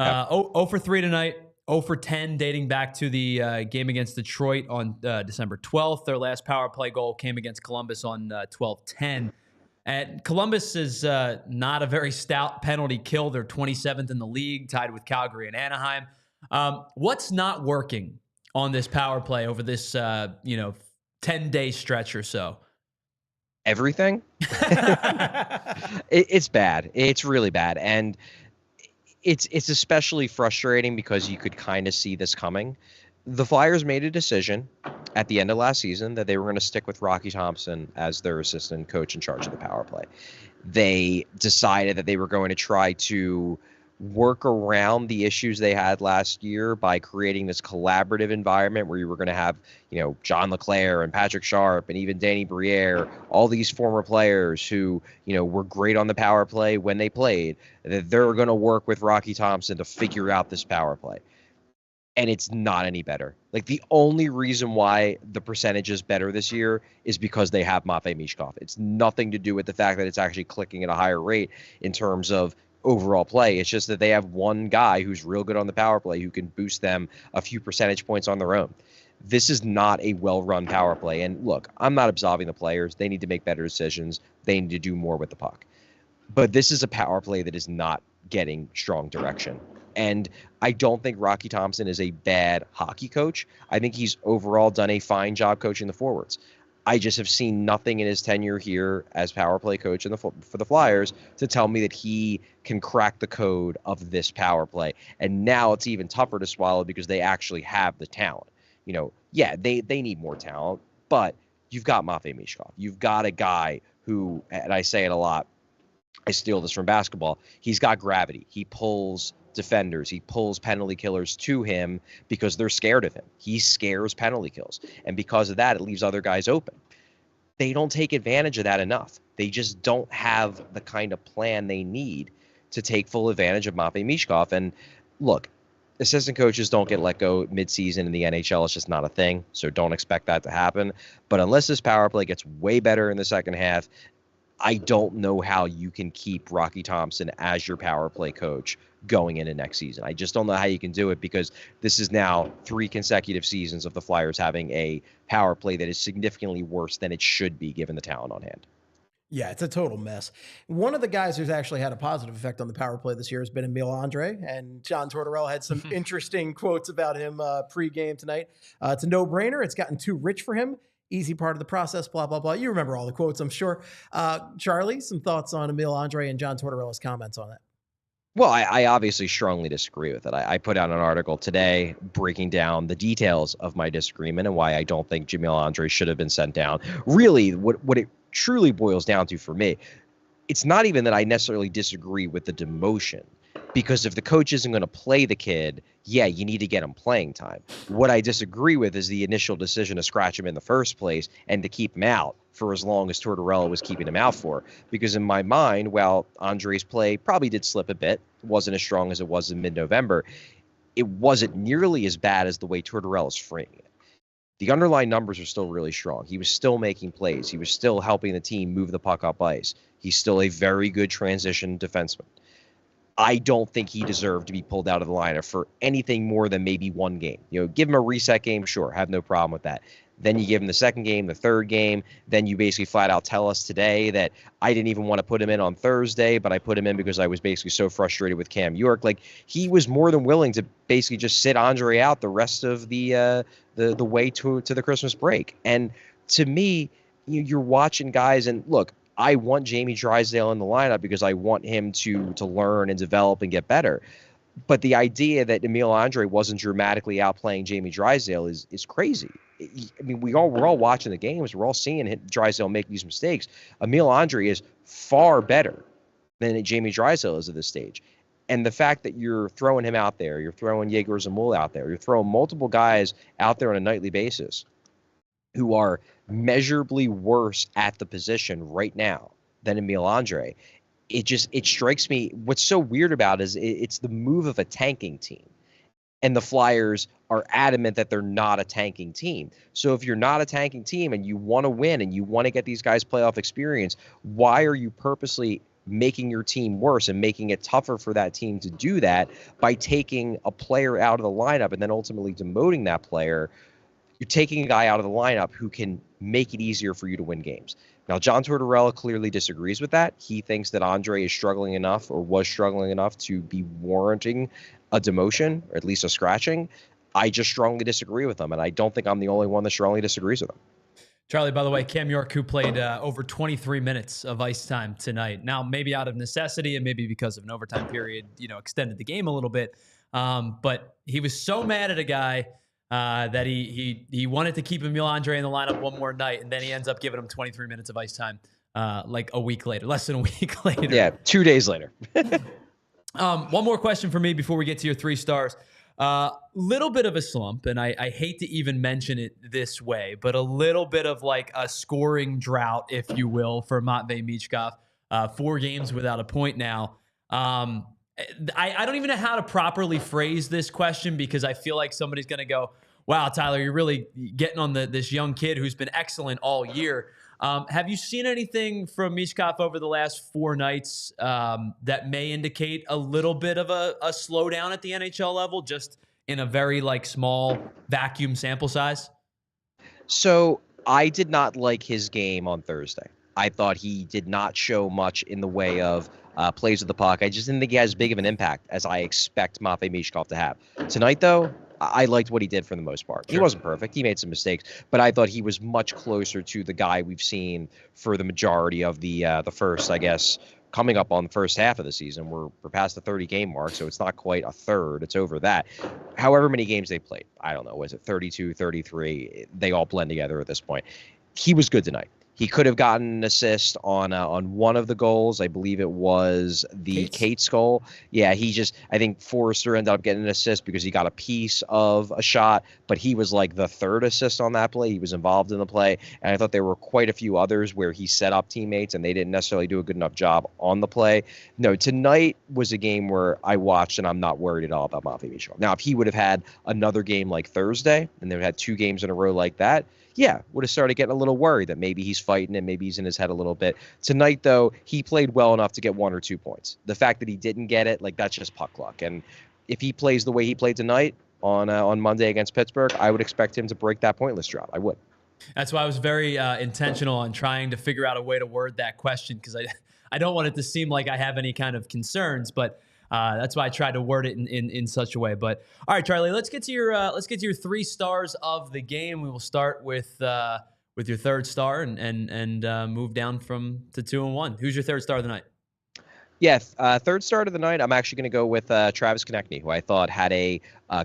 0 for 3 tonight. 0 for 10 dating back to the game against Detroit on December 12th. Their last power play goal came against Columbus on 12/10. And Columbus is not a very stout penalty kill. They're 27th in the league, tied with Calgary and Anaheim. What's not working on this power play over this 10-day stretch or so? Everything. It's bad. It's really bad. And it's especially frustrating because you could kind of see this coming. The Flyers made a decision at the end of last season that they were going to stick with Rocky Thompson as their assistant coach in charge of the power play. They decided that they were going to try to work around the issues they had last year by creating this collaborative environment where you were going to have, John LeClair and Patrick Sharp and even Danny Briere, all these former players who, were great on the power play when they played, that they're going to work with Rocky Thompson to figure out this power play. And it's not any better. Like, the only reason why the percentage is better this year is because they have Matvei Michkov. It's nothing to do with the fact that it's actually clicking at a higher rate in terms of overall play. It's just that they have one guy who's real good on the power play who can boost them a few percentage points on their own. This is not a well-run power play. And look, I'm not absolving the players. They need to make better decisions. They need to do more with the puck. But this is a power play that is not getting strong direction. And I don't think Rocky Thompson is a bad hockey coach. I think he's overall done a fine job coaching the forwards. I just have seen nothing in his tenure here as power play coach for the Flyers to tell me that he can crack the code of this power play. And now it's even tougher to swallow because they actually have the talent. They need more talent, but you've got Matvei Michkov. You've got a guy who, and I say it a lot, I steal this from basketball, he's got gravity. He pulls defenders. He pulls penalty killers to him because they're scared of him. He scares penalty kills. And because of that, it leaves other guys open. They don't take advantage of that enough. They just don't have the kind of plan they need to take full advantage of Matvei Michkov. And look, assistant coaches don't get let go midseason in the NHL. It's just not a thing. So don't expect that to happen. But unless this power play gets way better in the second half, I don't know how you can keep Rocky Thompson as your power play coach going into next season. I just don't know how you can do it because this is now 3 consecutive seasons of the Flyers having a power play that is significantly worse than it should be given the talent on hand. Yeah, it's a total mess. One of the guys who's actually had a positive effect on the power play this year has been Emil Andre, and John Tortorella had some interesting quotes about him pre-game tonight. It's a no-brainer. It's gotten too rich for him. Easy part of the process, blah, blah, blah. You remember all the quotes, I'm sure. Charlie, some thoughts on Emil Andre and John Tortorella's comments on that? Well, I obviously strongly disagree with it. I put out an article today breaking down the details of my disagreement and why I don't think Emil Andre should have been sent down. Really, what it truly boils down to for me, it's not even that I necessarily disagree with the demotion. Because if the coach isn't going to play the kid, yeah, you need to get him playing time. What I disagree with is the initial decision to scratch him in the first place and to keep him out for as long as Tortorella was keeping him out for. Because in my mind, while Andre's play probably did slip a bit, it wasn't as strong as it was in mid-November, it wasn't nearly as bad as the way Tortorella's framing it. The underlying numbers are still really strong. He was still making plays. He was still helping the team move the puck up ice. He's still a very good transition defenseman. I don't think he deserved to be pulled out of the lineup for anything more than maybe one game. Give him a reset game, sure, have no problem with that. Then you give him the second game, the third game. Then you basically flat out tell us today that I didn't even want to put him in on Thursday, but I put him in because I was basically so frustrated with Cam York. Like, he was more than willing to basically just sit Andre out the rest of the way to the Christmas break. And to me, you're watching guys, and look, I want Jamie Drysdale in the lineup because I want him to learn and develop and get better. But the idea that Emil Andre wasn't dramatically outplaying Jamie Drysdale is crazy. I mean, we're all watching the games. We're all seeing Drysdale make these mistakes. Emil Andre is far better than Jamie Drysdale is at this stage. And the fact that you're throwing him out there, you're throwing Yegor Zamul out there, you're throwing multiple guys out there on a nightly basis who are measurably worse at the position right now than Emil Andre, it strikes me. What's so weird about it is it's the move of a tanking team. And the Flyers are adamant that they're not a tanking team. So if you're not a tanking team and you want to win and you want to get these guys playoff experience, why are you purposely making your team worse and making it tougher for that team to do that by taking a player out of the lineup and then ultimately demoting that player? You're taking a guy out of the lineup who can make it easier for you to win games. Now, John Tortorella clearly disagrees with that. He thinks that Andre is struggling enough or was struggling enough to be warranting a demotion or at least a scratching. I just strongly disagree with him, and I don't think I'm the only one that strongly disagrees with him. Charlie, by the way, Cam York, who played over 23 minutes of ice time tonight. Now, maybe out of necessity and maybe because of an overtime period, extended the game a little bit. But he was so mad at a guy that he wanted to keep Emil Andre in the lineup one more night, and then he ends up giving him 23 minutes of ice time like a week later, less than a week later. Yeah, 2 days later. One more question for me before we get to your 3 stars. Little bit of a slump, and I hate to even mention it this way, but a little bit of like a scoring drought, if you will, for Matvei Michkov. 4 games without a point now. I don't even know how to properly phrase this question because I feel like somebody's going to go, wow, Tyler, you're really getting on this young kid who's been excellent all year. Have you seen anything from Michkov over the last 4 nights that may indicate a little bit of a slowdown at the NHL level, just in a very small vacuum sample size? So I did not like his game on Thursday. I thought he did not show much in the way of plays with the puck. I just didn't think he had as big of an impact as I expect Matvei Michkov to have. Tonight, though, I liked what he did for the most part. Sure. He wasn't perfect. He made some mistakes, but I thought he was much closer to the guy we've seen for the majority of the first, I guess, coming up on the first half of the season. We're past the 30-game mark, so it's not quite a third. It's over that. However many games they played, I don't know, was it 32, 33? They all blend together at this point. He was good tonight. He could have gotten an assist on one of the goals. I believe it was the Cates goal. Yeah, I think Forrester ended up getting an assist because he got a piece of a shot, but he was like the 3rd assist on that play. He was involved in the play, and I thought there were quite a few others where he set up teammates and they didn't necessarily do a good enough job on the play. No, tonight was a game where I watched and I'm not worried at all about Matvei Michkov. Now, if he would have had another game like Thursday and they had 2 games in a row like that, yeah, would have started getting a little worried that maybe he's fighting and maybe he's in his head a little bit. Tonight, though, he played well enough to get 1 or 2 points. The fact that he didn't get it, that's just puck luck. And if he plays the way he played tonight on Monday against Pittsburgh, I would expect him to break that pointless drought. I would. That's why I was very intentional on trying to figure out a way to word that question because I don't want it to seem like I have any kind of concerns, but that's why I tried to word it in such a way. But all right, Charlie, let's get to your 3 stars of the game. We will start with your 3rd star and move down to 2 and 1. Who's your 3rd star of the night? Yeah, 3rd start of the night, I'm actually going to go with Travis Konechny, who I thought had a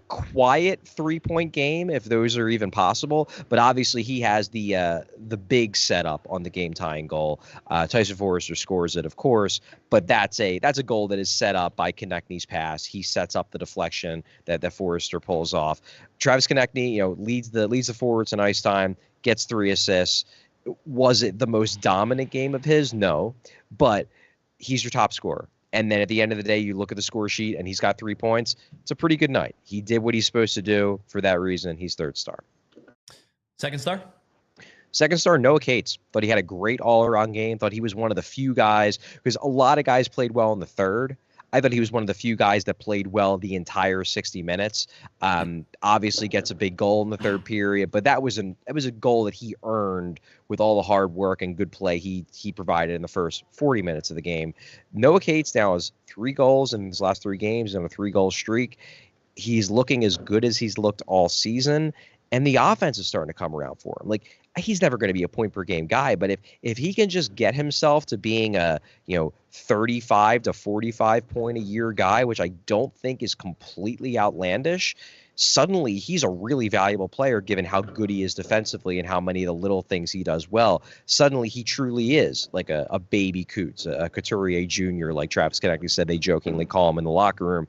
quiet 3-point game, if those are even possible. But obviously, he has the big setup on the game-tying goal. Tyson Forrester scores it, of course, but that's a goal that is set up by Konechny's pass. He sets up the deflection that Forrester pulls off. Travis Konechny, leads the forwards in ice time, gets 3 assists. Was it the most dominant game of his? No, but he's your top scorer. And then at the end of the day, you look at the score sheet and he's got 3 points. It's a pretty good night. He did what he's supposed to do. For that reason, he's 3rd star. 2nd star? 2nd star, Noah Cates. Thought he had a great all-around game. Thought he was one of the few guys, because a lot of guys played well in the 3rd. I thought he was one of the few guys that played well the entire 60 minutes. Obviously gets a big goal in the 3rd period, but it was a goal that he earned with all the hard work and good play he provided in the first 40 minutes of the game. Noah Cates now has 3 goals in his last 3 games on a 3-goal streak. He's looking as good as he's looked all season, and the offense is starting to come around for him. He's never going to be a point per game guy, but if he can just get himself to being a 35 to 45 point a year guy, which I don't think is completely outlandish, suddenly he's a really valuable player given how good he is defensively and how many of the little things he does well. Suddenly he truly is like a baby Coots, a Couturier Jr., like Travis Konechny said they jokingly call him in the locker room.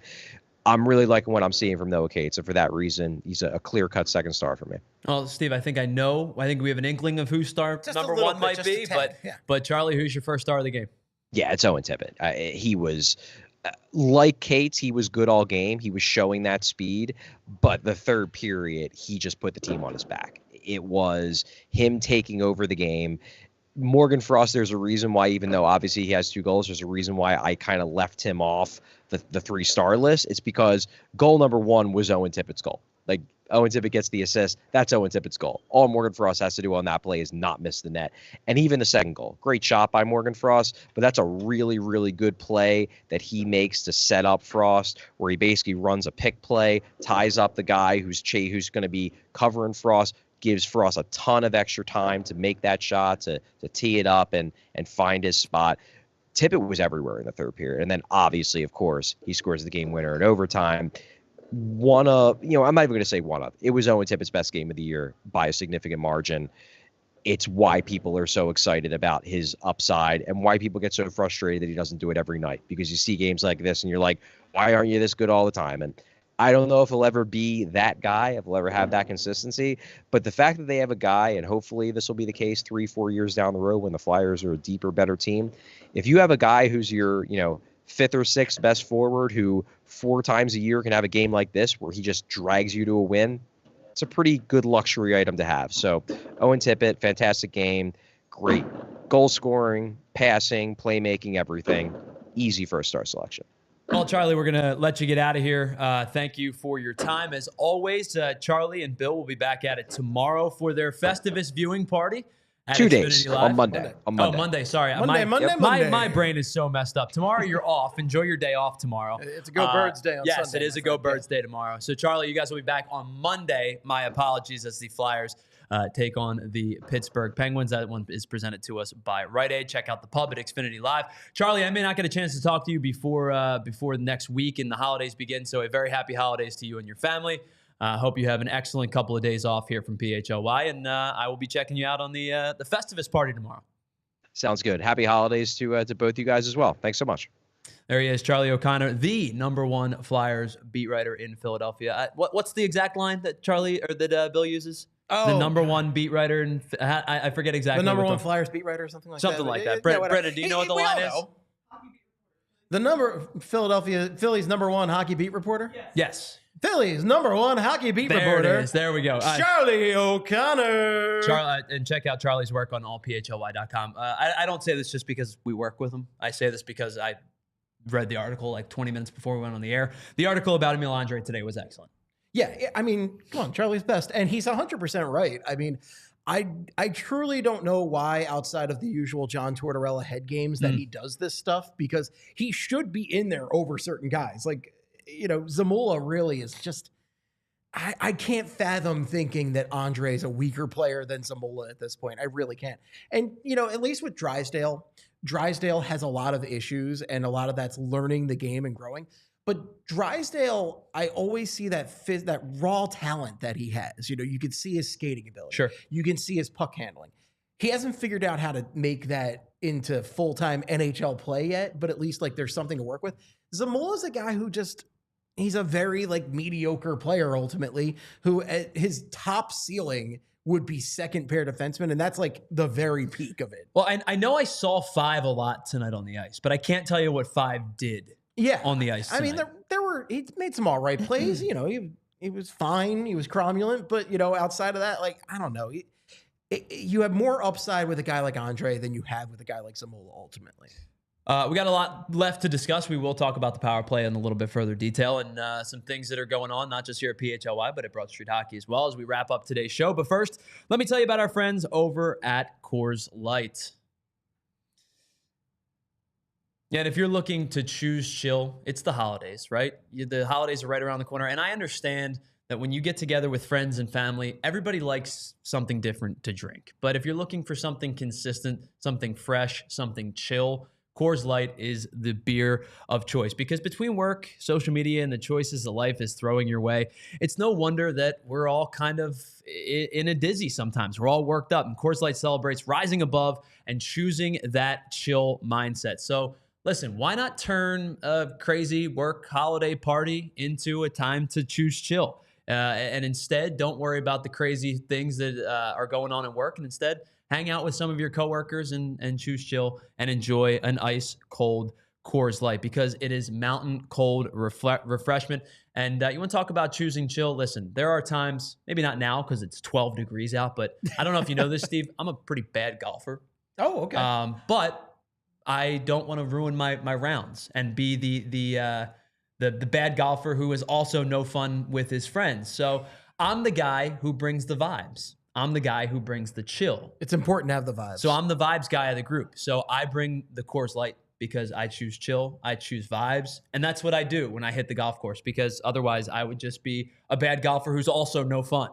I'm really liking what I'm seeing from Noah Cates, and for that reason, he's a clear-cut 2nd star for me. Well, Steve, I think we have an inkling of who star number 1 might be, but Charlie, who's your 1st star of the game? Yeah, it's Owen Tippett. He was Like Cates, he was good all game. He was showing that speed, but the third period, he just put the team on his back. It was him taking over the game. Morgan Frost, there's a reason why, even though obviously he has 2 goals, there's a reason why I kind of left him off the 3-star list. It's because goal number 1 was Owen Tippett's goal. Like, Owen Tippett gets the assist. That's Owen Tippett's goal. All Morgan Frost has to do on that play is not miss the net. And even the second goal, great shot by Morgan Frost, but that's a really, really good play that he makes to set up Frost, where he basically runs a pick play, ties up the guy who's going to be covering Frost, gives Frost a ton of extra time to make that shot, to tee it up and find his spot. Tippett was everywhere in the third period. And then obviously, of course, he scores the game winner in overtime. I'm not even going to say one of. It was Owen Tippett's best game of the year by a significant margin. It's why people are so excited about his upside and why people get so frustrated that he doesn't do it every night, because you see games like this and you're like, why aren't you this good all the time? And I don't know if he'll ever be that guy, if he'll ever have that consistency, but the fact that they have a guy, and hopefully this will be the case 3-4 years down the road when the Flyers are a deeper, better team. If you have a guy who's your, 5th or 6th best forward who 4 times a year can have a game like this where he just drags you to a win, it's a pretty good luxury item to have. So Owen Tippett, fantastic game, great goal scoring, passing, playmaking, everything. Easy first-star selection. Well, Charlie, we're going to let you get out of here. Thank you for your time. As always, Charlie and Bill will be back at it tomorrow for their Festivus viewing party. 2 days Xfinity Live. on Monday. Oh, Monday. Sorry. Monday. My brain is so messed up. Tomorrow you're off. Enjoy your day off tomorrow. It's a Go Birds Day on Sunday. Yes, it is a Go Birds Day tomorrow. So, Charlie, you guys will be back on Monday. My apologies as the Flyers take on the Pittsburgh Penguins. That one is presented to us by Rite Aid. Check out the pub at Xfinity Live. Charlie, I may not get a chance to talk to you before next week and the holidays begin. So, a very happy holidays to you and your family. Hope you have an excellent couple of days off here from PHLY, and I will be checking you out on the Festivus party tomorrow. Sounds good. Happy holidays to both you guys as well. Thanks so much. There he is, Charlie O'Connor, the #1 Flyers beat writer in Philadelphia. What's the exact line that Bill uses? Oh, the _1 beat writer, and I forget exactly. The #1 Flyers beat writer or something like that. Something like that. Brendan, do you know what the line is? Philly's #1 hockey beat reporter? Yes. Philly's #1 hockey beat reporter. There it is. There we go. Charlie O'Connor. And check out Charlie's work on allphly.com. I don't say this just because we work with him. I say this because I read the article like 20 minutes before we went on the air. The article about Emil Andre today was excellent. Yeah, I mean, come on, Charlie's best. And he's 100% right. I mean, I truly don't know why, outside of the usual John Tortorella head games, that he does this stuff, because he should be in there over certain guys. Like, Zamula really is just, I can't fathom thinking that Andre is a weaker player than Zamula at this point. I really can't. And, at least with Drysdale has a lot of issues, and a lot of that's learning the game and growing. But Drysdale, I always see that raw talent that he has. You can see his skating ability. Sure. You can see his puck handling. He hasn't figured out how to make that into full-time NHL play yet, but at least there's something to work with. Zamula's a guy who he's a very mediocre player ultimately, who at his top ceiling would be second pair defenseman, and that's the very peak of it. Well, I know I saw 5 a lot tonight on the ice, but I can't tell you what 5 did. Yeah, on the ice tonight. I mean, he made some all right plays. He was fine. He was cromulent, but outside of that, I don't know. You have more upside with a guy like Andre than you have with a guy like Zamula ultimately. We got a lot left to discuss. We will talk about the power play in a little bit further detail, and some things that are going on, not just here at PHLY, but at Broad Street Hockey as well, as we wrap up today's show. But first, let me tell you about our friends over at Coors Light. Yeah, and if you're looking to choose chill, it's the holidays, right? The holidays are right around the corner, and I understand that when you get together with friends and family, everybody likes something different to drink. But if you're looking for something consistent, something fresh, something chill, Coors Light is the beer of choice. Because between work, social media, and the choices that life is throwing your way, it's no wonder that we're all kind of in a dizzy sometimes. We're all worked up, and Coors Light celebrates rising above and choosing that chill mindset. So listen, why not turn a crazy work holiday party into a time to choose chill? And instead, don't worry about the crazy things that are going on at work, and instead hang out with some of your coworkers and choose chill and enjoy an ice cold Coors Light because it is mountain cold refreshment. And you want to talk about choosing chill? Listen, there are times, maybe not now because it's 12 degrees out, but I don't know if you know this, Steve. I'm a pretty bad golfer. Oh, okay. But I don't want to ruin my rounds and be the bad golfer who is also no fun with his friends. So I'm the guy who brings the vibes. I'm the guy who brings the chill. It's important to have the vibes. So I'm the vibes guy of the group. So I bring the Coors Light because I choose chill, I choose vibes, and that's what I do when I hit the golf course because otherwise I would just be a bad golfer who's also no fun.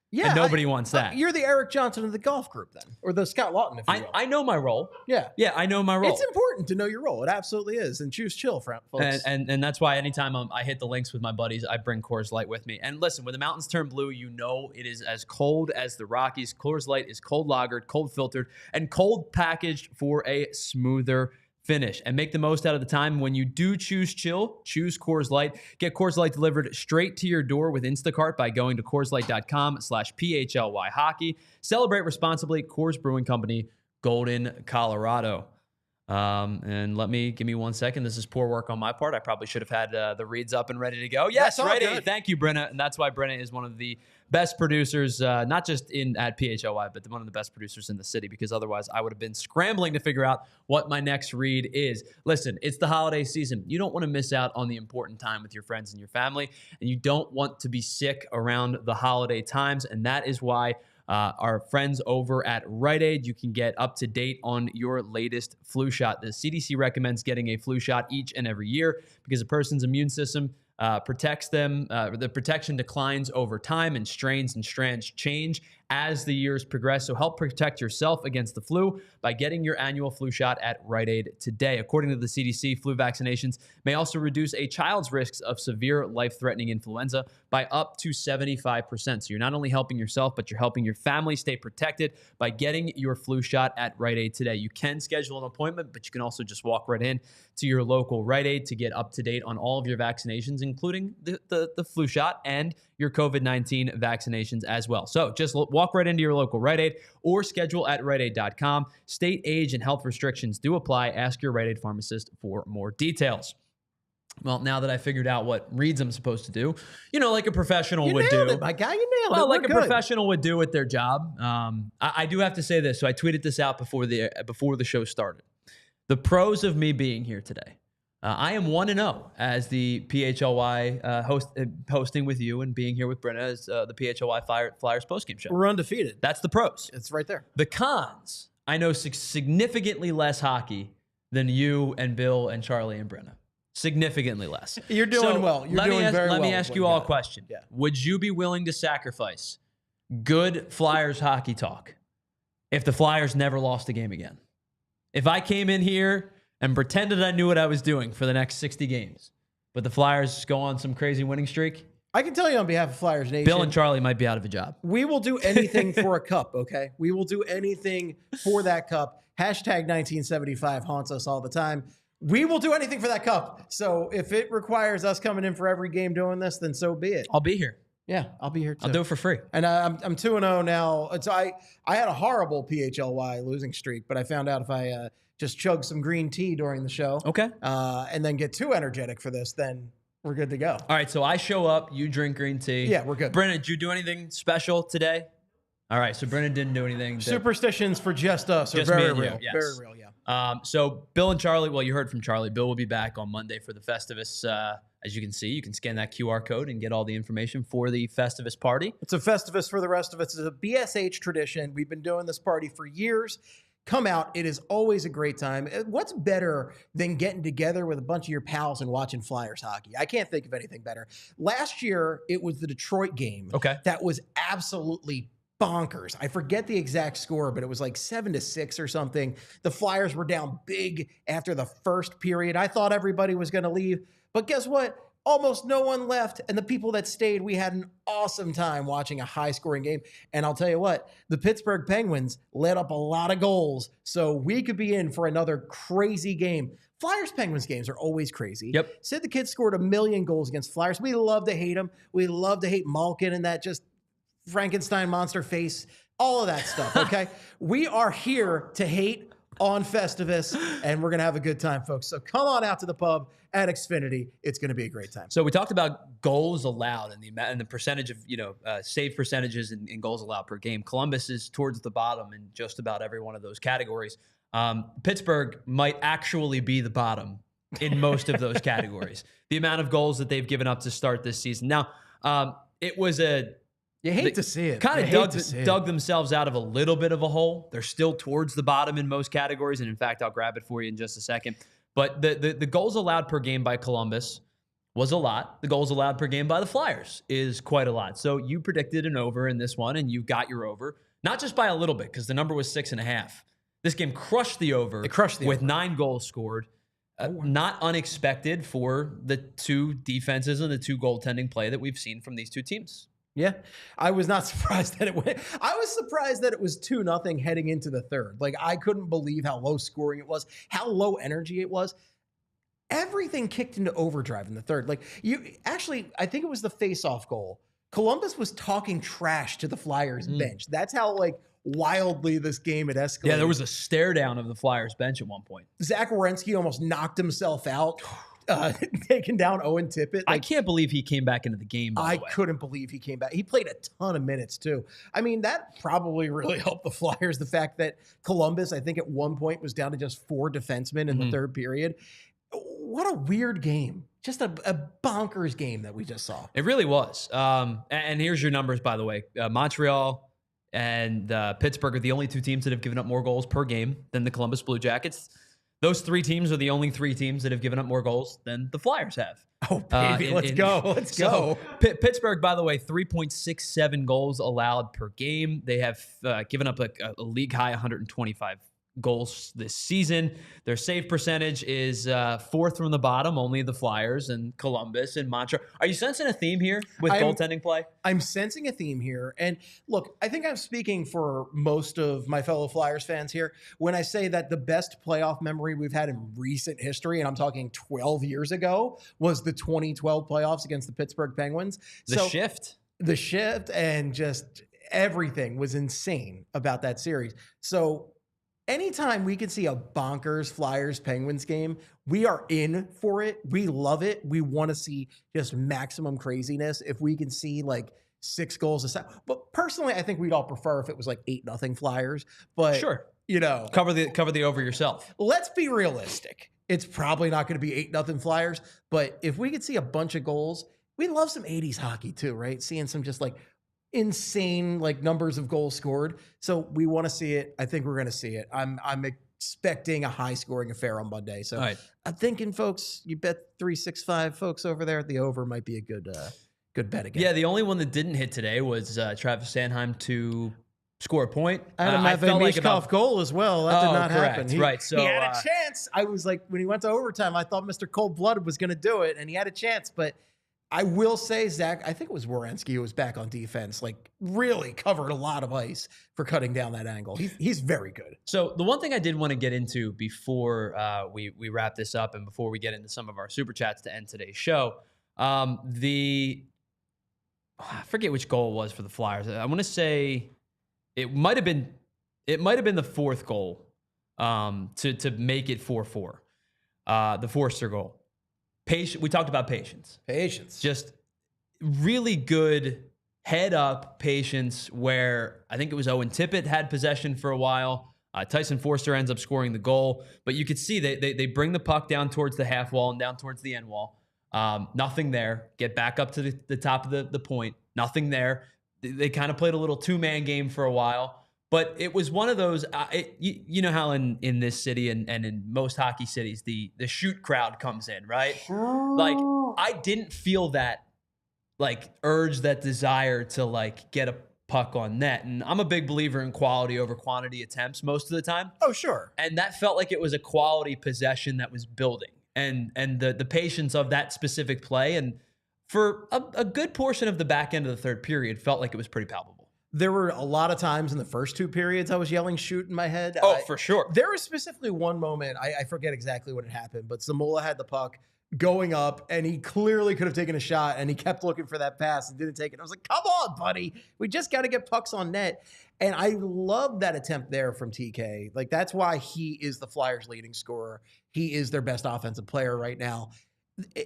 Yeah, and nobody wants that. You're the Eric Johnson of the golf group then, or the Scott Lawton, if you will. I know my role. Yeah. Yeah, I know my role. It's important to know your role. It absolutely is. And choose chill, folks. And that's why anytime I hit the links with my buddies, I bring Coors Light with me. And listen, when the mountains turn blue, you know it is as cold as the Rockies. Coors Light is cold lagered, cold filtered, and cold packaged for a smoother finish. And make the most out of the time. When you do choose chill, choose Coors Light. Get Coors Light delivered straight to your door with Instacart by going to CoorsLight.com/PHLY hockey. Celebrate responsibly. Coors Brewing Company, Golden, Colorado. And give me 1 second. This is poor work on my part. I probably should have had the reads up and ready to go. Yes, That's all ready. good. Thank you, Brenna. And that's why Brenna is one of the best producers, not just at PHLY, but one of the best producers in the city, because otherwise I would have been scrambling to figure out what my next read is. Listen, it's the holiday season. You don't want to miss out on the important time with your friends and your family, and you don't want to be sick around the holiday times, and that is why our friends over at Rite Aid, you can get up to date on your latest flu shot. The CDC recommends getting a flu shot each and every year because a person's immune system protects them. The protection declines over time, and strains and strands change as the years progress. So help protect yourself against the flu by getting your annual flu shot at Rite Aid today. According to the CDC, flu vaccinations may also reduce a child's risks of severe life-threatening influenza by up to 75%. So you're not only helping yourself, but you're helping your family stay protected by getting your flu shot at Rite Aid today. You can schedule an appointment, but you can also just walk right in to your local Rite Aid to get up to date on all of your vaccinations, including the flu shot and your COVID-19 vaccinations as well. So just walk right into your local Rite Aid or schedule at riteaid.com. State, age, and health restrictions do apply. Ask your Rite Aid pharmacist for more details. Well, now that I figured out what reads I'm supposed to do, like a professional would do. It, my guy, you nailed it. Well, like a professional would do with their job. I do have to say this. So I tweeted this out before the show started. The pros of me being here today. I am 1-0 as the PHLY hosting with you and being here with Brenna as the PHLY Flyers Postgame show. We're undefeated. That's the pros. It's right there. The cons, I know significantly less hockey than you and Bill and Charlie and Brenna. Significantly less. You're doing well. You're doing very well. Let me ask you all a question. Yeah. Would you be willing to sacrifice good Flyers hockey talk if the Flyers never lost a game again? If I came in here and pretended I knew what I was doing for the next 60 games, but the Flyers go on some crazy winning streak, I can tell you on behalf of Flyers Nation, Bill and Charlie might be out of a job. We will do anything for a cup, okay? We will do anything for that cup. Hashtag 1975 haunts us all the time. We will do anything for that cup. So if it requires us coming in for every game doing this, then so be it. I'll be here. Yeah, I'll be here too. I'll do it for free. And I'm 2-0 now. So I had a horrible PHLY losing streak, but I found out if I just chug some green tea during the show, okay, and then get too energetic for this, then we're good to go. All right, so I show up, you drink green tea. Yeah, we're good. Brennan, did you do anything special today? All right, so Brennan didn't do anything. Superstitions for just us are just very me and real. you, yes. Very real, yeah. So Bill and Charlie, well, you heard from Charlie. Bill will be back on Monday for the Festivus. As you can see, you can scan that QR code and get all the information for the Festivus party. It's a Festivus for the rest of us. It's a BSH tradition. We've been doing this party for years. Come out. It is always a great time. What's better than getting together with a bunch of your pals and watching Flyers hockey? I can't think of anything better. Last year, it was the Detroit game. Okay. That was absolutely bonkers. I forget the exact score, but it was like 7-6 or something. The Flyers were down big after the first period. I thought everybody was going to leave, but guess what? Almost no one left, and the people that stayed, we had an awesome time watching a high-scoring game. And I'll tell you what, the Pittsburgh Penguins let up a lot of goals, so we could be in for another crazy game. Flyers-Penguins games are always crazy. Yep. Sid the Kid scored 1 million goals against Flyers. We love to hate him. We love to hate Malkin and that just Frankenstein monster face, all of that stuff, okay? We are here to hate on Festivus, and we're going to have a good time, folks. So come on out to the pub at Xfinity. It's going to be a great time. So we talked about goals allowed and the percentage of, save percentages and goals allowed per game. Columbus is towards the bottom in just about every one of those categories. Pittsburgh might actually be the bottom in most of those categories. The amount of goals that they've given up to start this season. Now, it was you hate to see it. Kind of dug themselves out of a little bit of a hole. They're still towards the bottom in most categories. And in fact, I'll grab it for you in just a second. But the goals allowed per game by Columbus was a lot. The goals allowed per game by the Flyers is quite a lot. So you predicted an over in this one, and you got your over. Not just by a little bit, because the number was 6.5. This game crushed the over. It crushed the with over. 9 goals scored. Not unexpected for the two defenses and the two goaltending play that we've seen from these two teams. Yeah, I was not surprised that it went. I was surprised that it was 2-0 heading into the third. Like, I couldn't believe how low scoring it was, how low energy it was. Everything kicked into overdrive in the third. Like, I think it was the face-off goal. Columbus was talking trash to the Flyers bench. That's how, wildly this game had escalated. Yeah, there was a stare down of the Flyers bench at one point. Zach Werenski almost knocked himself out. Taking down Owen Tippett. I can't believe he came back into the game. By the way. Couldn't believe he came back. He played a ton of minutes too. I mean, that probably really helped the Flyers. The fact that Columbus, I think at one point, was down to just 4 defensemen in the third period. What a weird game. Just a bonkers game that we just saw. It really was. And here's your numbers, by the way. Montreal and Pittsburgh are the only 2 teams that have given up more goals per game than the Columbus Blue Jackets. Those 3 teams are the only 3 teams that have given up more goals than the Flyers have. Oh, baby, let's go. Let's go. Pittsburgh, by the way, 3.67 goals allowed per game. They have given up a league high 125 goals this season. Their save percentage is 4th from the bottom, only the Flyers and Columbus and Montreal. Are you sensing a theme here with goaltending play? I'm sensing a theme here. And look, I think I'm speaking for most of my fellow Flyers fans here when I say that the best playoff memory we've had in recent history, and I'm talking 12 years ago, was the 2012 playoffs against the Pittsburgh Penguins. The shift and just everything was insane about that series. So anytime we can see a bonkers Flyers-Penguins game, we are in for it. We love it. We want to see just maximum craziness. If we can see 6 goals a set. But personally, I think we'd all prefer if it was 8-0 Flyers. But sure, cover the over yourself. Let's be realistic. It's probably not going to be 8-0 Flyers. But if we could see a bunch of goals, we love some 80s hockey too, right? Seeing some just insane numbers of goals scored. So we want to see it. I think we're going to see it. I'm expecting a high scoring affair on Monday. So right. I'm thinking, folks, you bet 365 folks over there at the over might be a good bet again. Yeah, the only one that didn't hit today was Travis Sanheim to score a point. Adam had a michkov goal as well. That did not happen. Right. So he had a chance. I was when he went to overtime, I thought Mr. Cold-Blooded was going to do it, and he had a chance, but I will say, Zach, I think it was Werenski who was back on defense, really covered a lot of ice for cutting down that angle. He's very good. So the one thing I did want to get into before we wrap this up and before we get into some of our super chats to end today's show, I forget which goal it was for the Flyers. I want to say it might have been the 4th goal to make it 4-4, the Forster goal. We talked about patience. Just really good head up patience where I think it was Owen Tippett had possession for a while. Tyson Forster ends up scoring the goal. But you could see they bring the puck down towards the half wall and down towards the end wall. Nothing there. Get back up to the top of the point. Nothing there. They kind of played a little 2-man game for a while. But it was one of those, you know how in this city and in most hockey cities, the shoot crowd comes in, right? I didn't feel that, urge, that desire to, get a puck on net. And I'm a big believer in quality over quantity attempts most of the time. Oh, sure. And that felt like it was a quality possession that was building. And the patience of that specific play, and for a good portion of the back end of the third period, felt like it was pretty palpable. There were a lot of times in the first 2 periods I was yelling shoot in my head. Oh, for sure. There was specifically one moment, I forget exactly what had happened, but Zamula had the puck going up, and he clearly could have taken a shot, and he kept looking for that pass and didn't take it. I was like, come on, buddy. We just got to get pucks on net. And I love that attempt there from TK. Like, that's why he is the Flyers' leading scorer. He is their best offensive player right now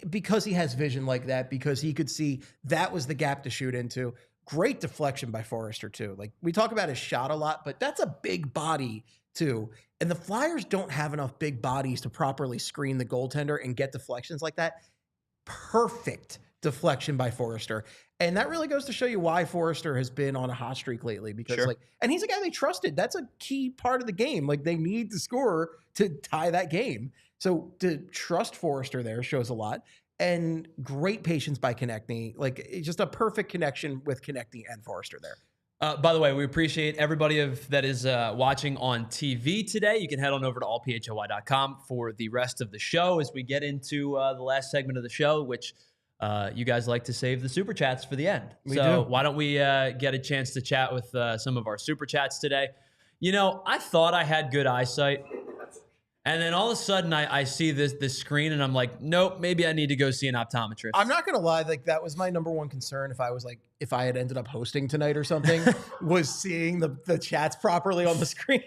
because he has vision like that, because he could see that was the gap to shoot into. Great deflection by Forrester, too. Like, we talk about his shot a lot, but that's a big body, too. And the Flyers don't have enough big bodies to properly screen the goaltender and get deflections like that. Perfect deflection by Forrester. And that really goes to show you why Forrester has been on a hot streak lately, because and he's a guy they trusted. That's a key part of the game. Like, they need to score to tie that game. So to trust Forrester there shows a lot. And great patience by Konechny. Like, it's just a perfect connection with Konechny and Forrester there. By the way, we appreciate everybody that is watching on TV today. You can head on over to allphly.com for the rest of the show as we get into the last segment of the show, which you guys like to save the super chats for the end. We do. Why don't we get a chance to chat with some of our super chats today? You know, I thought I had good eyesight. And then all of a sudden, I see this screen, and I'm like, nope, maybe I need to go see an optometrist. I'm not gonna lie, like, that was my number one concern. If I had ended up hosting tonight or something, was seeing the chats properly on the screen.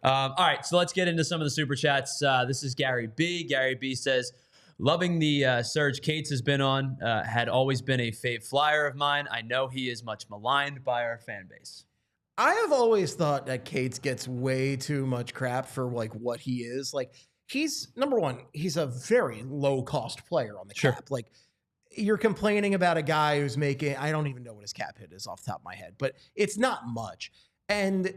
All right, so let's get into some of the super chats. This is Gary B. Gary B says, loving the Serge Cates has been on. Had always been a fave Flyer of mine. I know he is much maligned by our fan base. I have always thought that Cates gets way too much crap for like what he is. Like, he's number one, he's a very low cost player on the cap. Like, you're complaining about a guy who's making, I don't even know what his cap hit is off the top of my head, but it's not much. And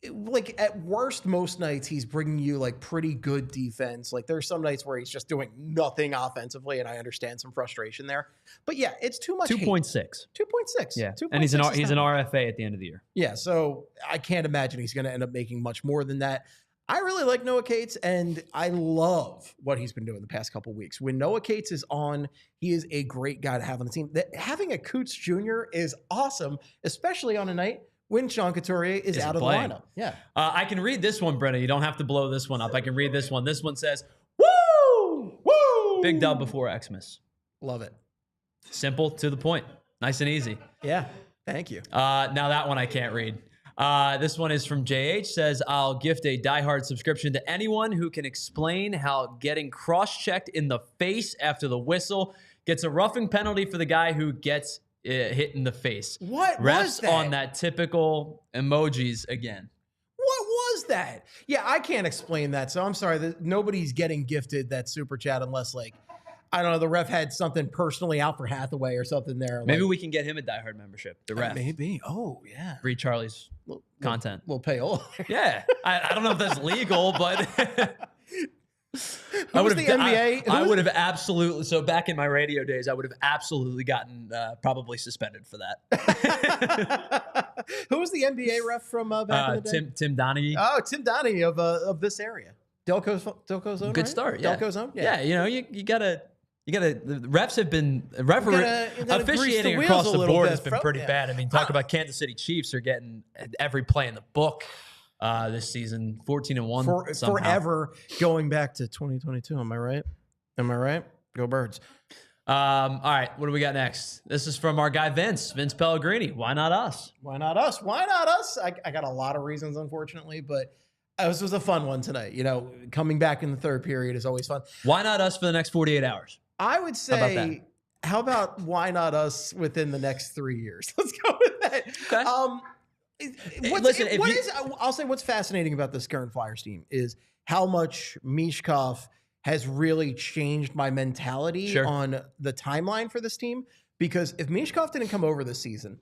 like, at worst, most nights he's bringing you like pretty good defense. Like, there's some nights where he's just doing nothing offensively, and I understand some frustration there. But yeah, it's too much. 2.6. 2.6. Yeah, and he's an RFA at the end of the year. Yeah, so I can't imagine he's going to end up making much more than that. I really like Noah Cates, and I love what he's been doing the past couple of weeks. When Noah Cates is on, he is a great guy to have on the team. Having a Coots Jr. is awesome, especially on a night when Sean Couturier is out of the lineup. Yeah. I can read this one, Brenna. You don't have to blow this one up. I can read this one. This one says, woo! Woo! Big dub before Xmas. Love it. Simple, to the point. Nice and easy. Yeah. Thank you. Now that one I can't read. This one is from JH. Says, I'll gift a diehard subscription to anyone who can explain how getting cross-checked in the face after the whistle gets a roughing penalty for the guy who gets hit in the face. What Refs was that? on that typical emojis again. What was that? Yeah, I can't explain that. So I'm sorry that nobody's getting gifted that super chat unless, like, I don't know, the ref had something personally out for Hathaway or something there. Maybe like, we can get him a diehard membership. The ref. Maybe. Oh, yeah. Read Charlie's content. We'll pay all. Yeah. I don't know if that's legal, but I would have the NBA. I would have absolutely. So back in my radio days, I would have absolutely gotten probably suspended for that. Who was the NBA ref from back in the day? Tim Donaghy. Oh, Tim Donaghy of this area. Delco's Zone. Good right? start. Yeah. Delco Zone. Yeah. You know, you gotta. The refs have been officiating across the board has been pretty bad. I mean, talk about Kansas City Chiefs are getting every play in the book this season, 14-1 forever, going back to 2022. Am I right? Go Birds. All right, what do we got next? This is from our guy Vince Pellegrini. Why not us? Why not us? Why not us? I got a lot of reasons, unfortunately, but this was a fun one tonight. You know, coming back in the third period is always fun. Why not us for the next 48 hours? I would say, how about why not us within the next 3 years? Let's go with that. Okay. I'll say what's fascinating about this current Flyers team is how much Michkov has really changed my mentality on the timeline for this team. Because if Michkov didn't come over this season,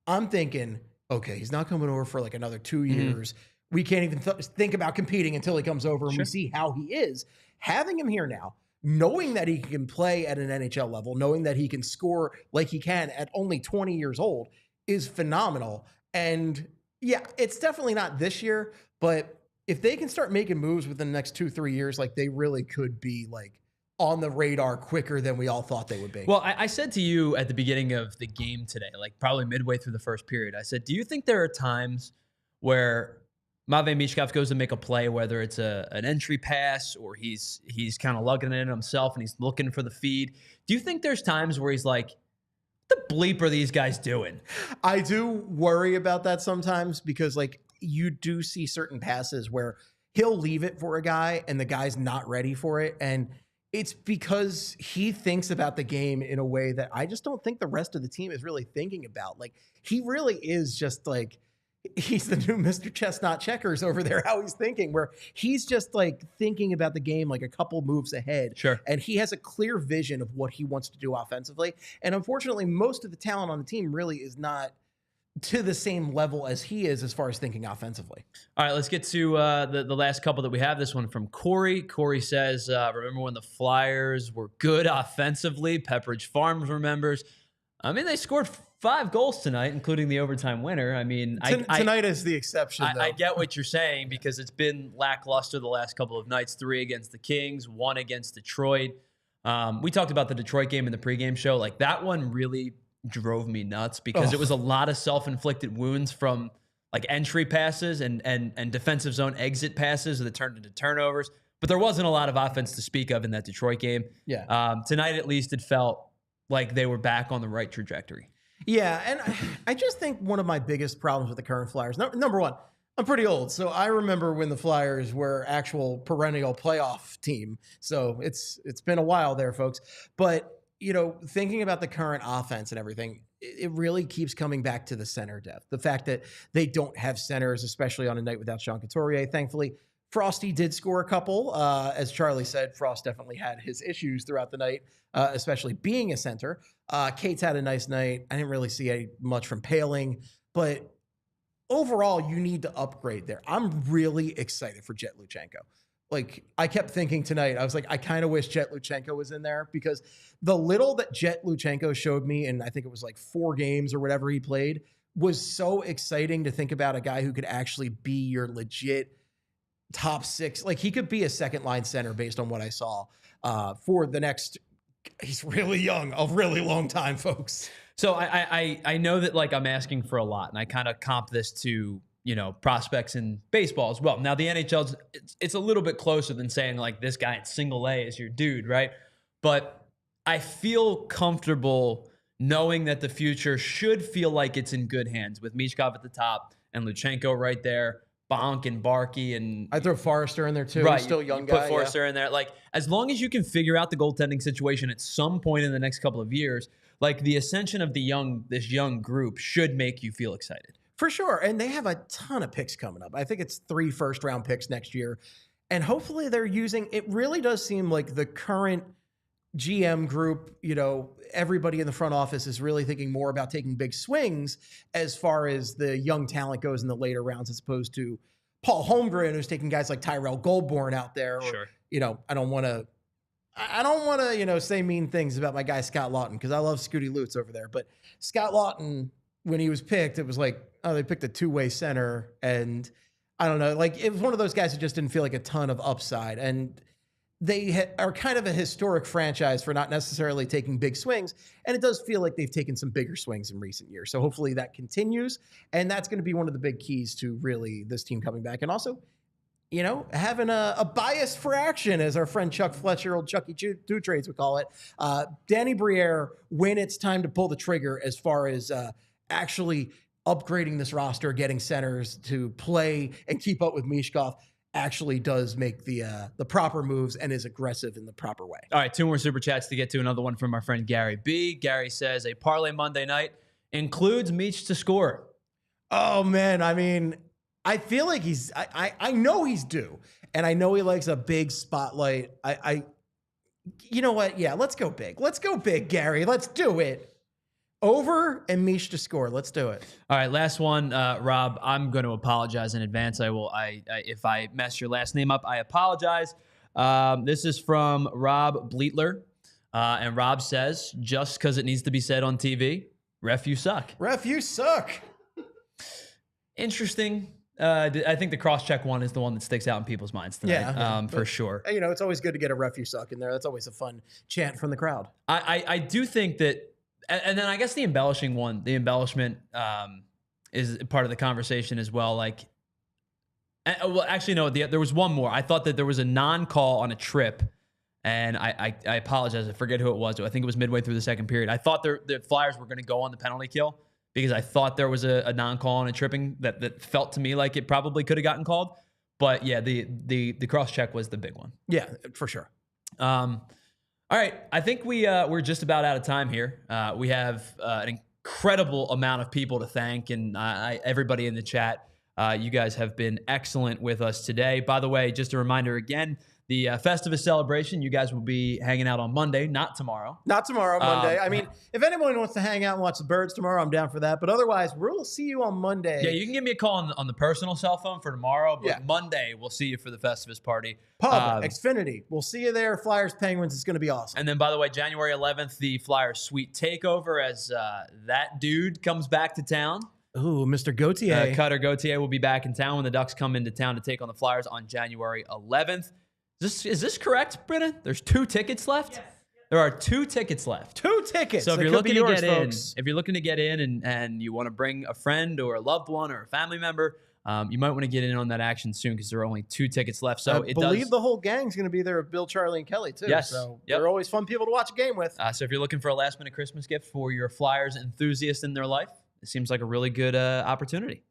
I'm thinking, okay, he's not coming over for like another 2 years. We can't even think about competing until he comes over and we see how he is. Having him here now, knowing that he can play at an NHL level, knowing that he can score like he can at only 20 years old is phenomenal. And yeah, it's definitely not this year, but if they can start making moves within the next 2-3 years, like they really could be like on the radar quicker than we all thought they would be. Well, I said to you at the beginning of the game today, like probably midway through the first period, I said, do you think there are times where Matvei Michkov goes to make a play, whether it's an entry pass or he's kind of lugging it in himself and he's looking for the feed. Do you think there's times where he's like, what the bleep are these guys doing? I do worry about that sometimes because like you do see certain passes where he'll leave it for a guy and the guy's not ready for it. And it's because he thinks about the game in a way that I just don't think the rest of the team is really thinking about. Like he really is just like, he's the new Mr. Chestnut Checkers over there, how he's thinking, where he's just like thinking about the game like a couple moves ahead. Sure. And he has a clear vision of what he wants to do offensively. And unfortunately, most of the talent on the team really is not to the same level as he is as far as thinking offensively. All right, let's get to the last couple that we have. This one from Corey. Corey says, remember when the Flyers were good offensively? Pepperidge Farms remembers. I mean, they scored 5 goals tonight, including the overtime winner. I mean, tonight is the exception, though. I get what you're saying because it's been lackluster the last couple of nights. 3 against the Kings, 1 against Detroit. We talked about the Detroit game in the pregame show. Like, that one really drove me nuts because it was a lot of self-inflicted wounds from like entry passes and defensive zone exit passes that turned into turnovers. But there wasn't a lot of offense to speak of in that Detroit game. Yeah. Tonight, at least, it felt like they were back on the right trajectory. Yeah, and I just think one of my biggest problems with the current Flyers, number one, I'm pretty old, so I remember when the Flyers were actual perennial playoff team. So it's been a while there, folks. But, you know, thinking about the current offense and everything, it really keeps coming back to the center depth. The fact that they don't have centers, especially on a night without Sean Couturier. Thankfully, Frosty did score a couple. As Charlie said, Frost definitely had his issues throughout the night, especially being a center. Kate's had a nice night. I didn't really see much from Paling, but overall, you need to upgrade there. I'm really excited for Jet Luchenko. Like, I kept thinking tonight, I was like, I kind of wish Jet Luchenko was in there because the little that Jet Luchenko showed me, and I think it was like 4 games or whatever he played, was so exciting to think about a guy who could actually be your legit top 6. Like, he could be a second line center based on what I saw for the next, he's really young, a really long time, folks. So I know that like I'm asking for a lot, and I kind of comp this to, you know, prospects in baseball as well. Now the NHL, it's a little bit closer than saying like this guy in single A is your dude, right? But I feel comfortable knowing that the future should feel like it's in good hands with Michkov at the top and Luchenko right there, Bonk and Barkey, and I throw Forrester in there too. Right, He's still a young guy. Put Forrester in there. Like, as long as you can figure out the goaltending situation at some point in the next couple of years, like the ascension of this young group should make you feel excited. For sure. And they have a ton of picks coming up. I think it's 3 first-round picks next year. And hopefully they're using, it really does seem like the current GM group, you know, everybody in the front office is really thinking more about taking big swings as far as the young talent goes in the later rounds, as opposed to Paul Holmgren, who's taking guys like Tyrell Goldborn out there. Or, Sure. You know, I don't want to, you know, say mean things about my guy Scott Lawton because I love Scooty Lutz over there. But Scott Lawton, when he was picked, it was like, oh, they picked a 2-way center. And I don't know, like it was one of those guys who just didn't feel like a ton of upside. And they are kind of a historic franchise for not necessarily taking big swings. And it does feel like they've taken some bigger swings in recent years. So hopefully that continues. And that's going to be one of the big keys to really this team coming back. And also, you know, having a bias for action, as our friend Chuck Fletcher, old Chucky Two Trades would call it. Danny Briere, when it's time to pull the trigger as far as actually upgrading this roster, getting centers to play and keep up with Michkov, actually does make the proper moves and is aggressive in the proper way. All right, 2 more super chats to get to. Another one from our friend Gary B. Gary says, a parlay Monday night includes Meach to score. Oh, man. I mean, I feel like I know he's due, and I know he likes a big spotlight. You know what? Yeah, let's go big. Let's go big, Gary. Let's do it. Over and Meach to score. Let's do it. All right, last one, Rob. I'm going to apologize in advance. If I mess your last name up, I apologize. This is from Rob Bleetler, and Rob says, just because it needs to be said on TV, ref, you suck. Ref, you suck. Interesting. I think the cross-check one is the one that sticks out in people's minds tonight, for sure. You know, it's always good to get a ref, you suck in there. That's always a fun chant from the crowd. I do think that. And then I guess the embellishment is part of the conversation as well. Like, Well, actually, no. There was one more. I thought that there was a non-call on a trip, and I apologize. I forget who it was. I think it was midway through the second period. I thought the Flyers were going to go on the penalty kill because I thought there was a non-call on a tripping that felt to me like it probably could have gotten called. But yeah, the cross-check was the big one. Yeah, for sure. All right, I think we're just about out of time here. We have an incredible amount of people to thank, and everybody in the chat. You guys have been excellent with us today. By the way, just a reminder again, the Festivus celebration, you guys will be hanging out on Monday, not tomorrow. Not tomorrow, Monday. I mean, if anyone wants to hang out and watch the birds tomorrow, I'm down for that. But otherwise, we'll see you on Monday. Yeah, you can give me a call on the personal cell phone for tomorrow, but Monday we'll see you for the Festivus party. Pub, Xfinity. We'll see you there. Flyers, Penguins. It's going to be awesome. And then, by the way, January 11th, the Flyers Sweet Takeover as that dude comes back to town. Ooh, Mr. Gauthier. Cutter Gauthier will be back in town when the Ducks come into town to take on the Flyers on January 11th. Is this correct, Brennan? There's 2 tickets left? Yes. There are 2 tickets left. 2 tickets. So if you're looking to get in, and you want to bring a friend or a loved one or a family member, you might want to get in on that action soon because there are only 2 tickets left. So I believe the whole gang's going to be there with Bill, Charlie, and Kelly too. Yes. So they're always fun people to watch a game with. So if you're looking for a last-minute Christmas gift for your Flyers enthusiast in their life, it seems like a really good opportunity.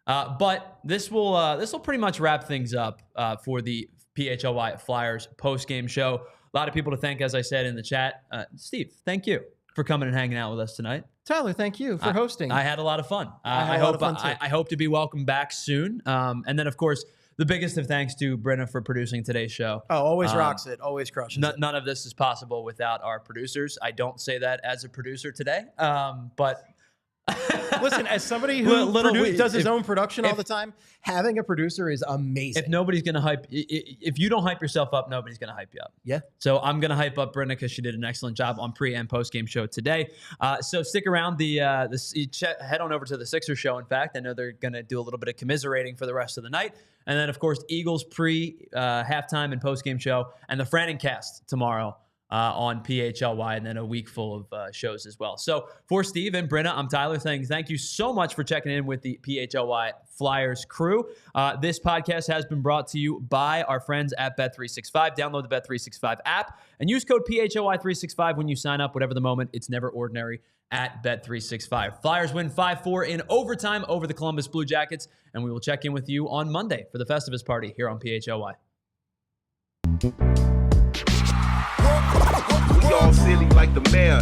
But this will pretty much wrap things up for the PHLY Flyers post-game show. A lot of people to thank, as I said in the chat. Steve, thank you for coming and hanging out with us tonight. Tyler, thank you for hosting. I had a lot of fun. I hope to be welcome back soon. And then, of course, the biggest of thanks to Brenna for producing today's show. Oh, always rocks it. Always crushes it. None of this is possible without our producers. I don't say that as a producer today, but... Listen, as somebody who does his own production all the time, having a producer is amazing. If nobody's going to hype, if you don't hype yourself up, nobody's going to hype you up. Yeah. So I'm going to hype up Brenna because she did an excellent job on pre and post game show today. So stick around. Head on over to the Sixers show. In fact, I know they're going to do a little bit of commiserating for the rest of the night. And then, of course, Eagles pre halftime and post game show, and the Frannon cast tomorrow. On PHLY, and then a week full of shows as well. So for Steve and Brenna, I'm Tyler saying thank you so much for checking in with the PHLY Flyers crew. This podcast has been brought to you by our friends at Bet365. Download the Bet365 app and use code PHLY365 when you sign up. Whatever the moment, it's never ordinary at Bet365. Flyers win 5-4 in overtime over the Columbus Blue Jackets, and we will check in with you on Monday for the Festivus party here on PHLY. We all silly like the mayor.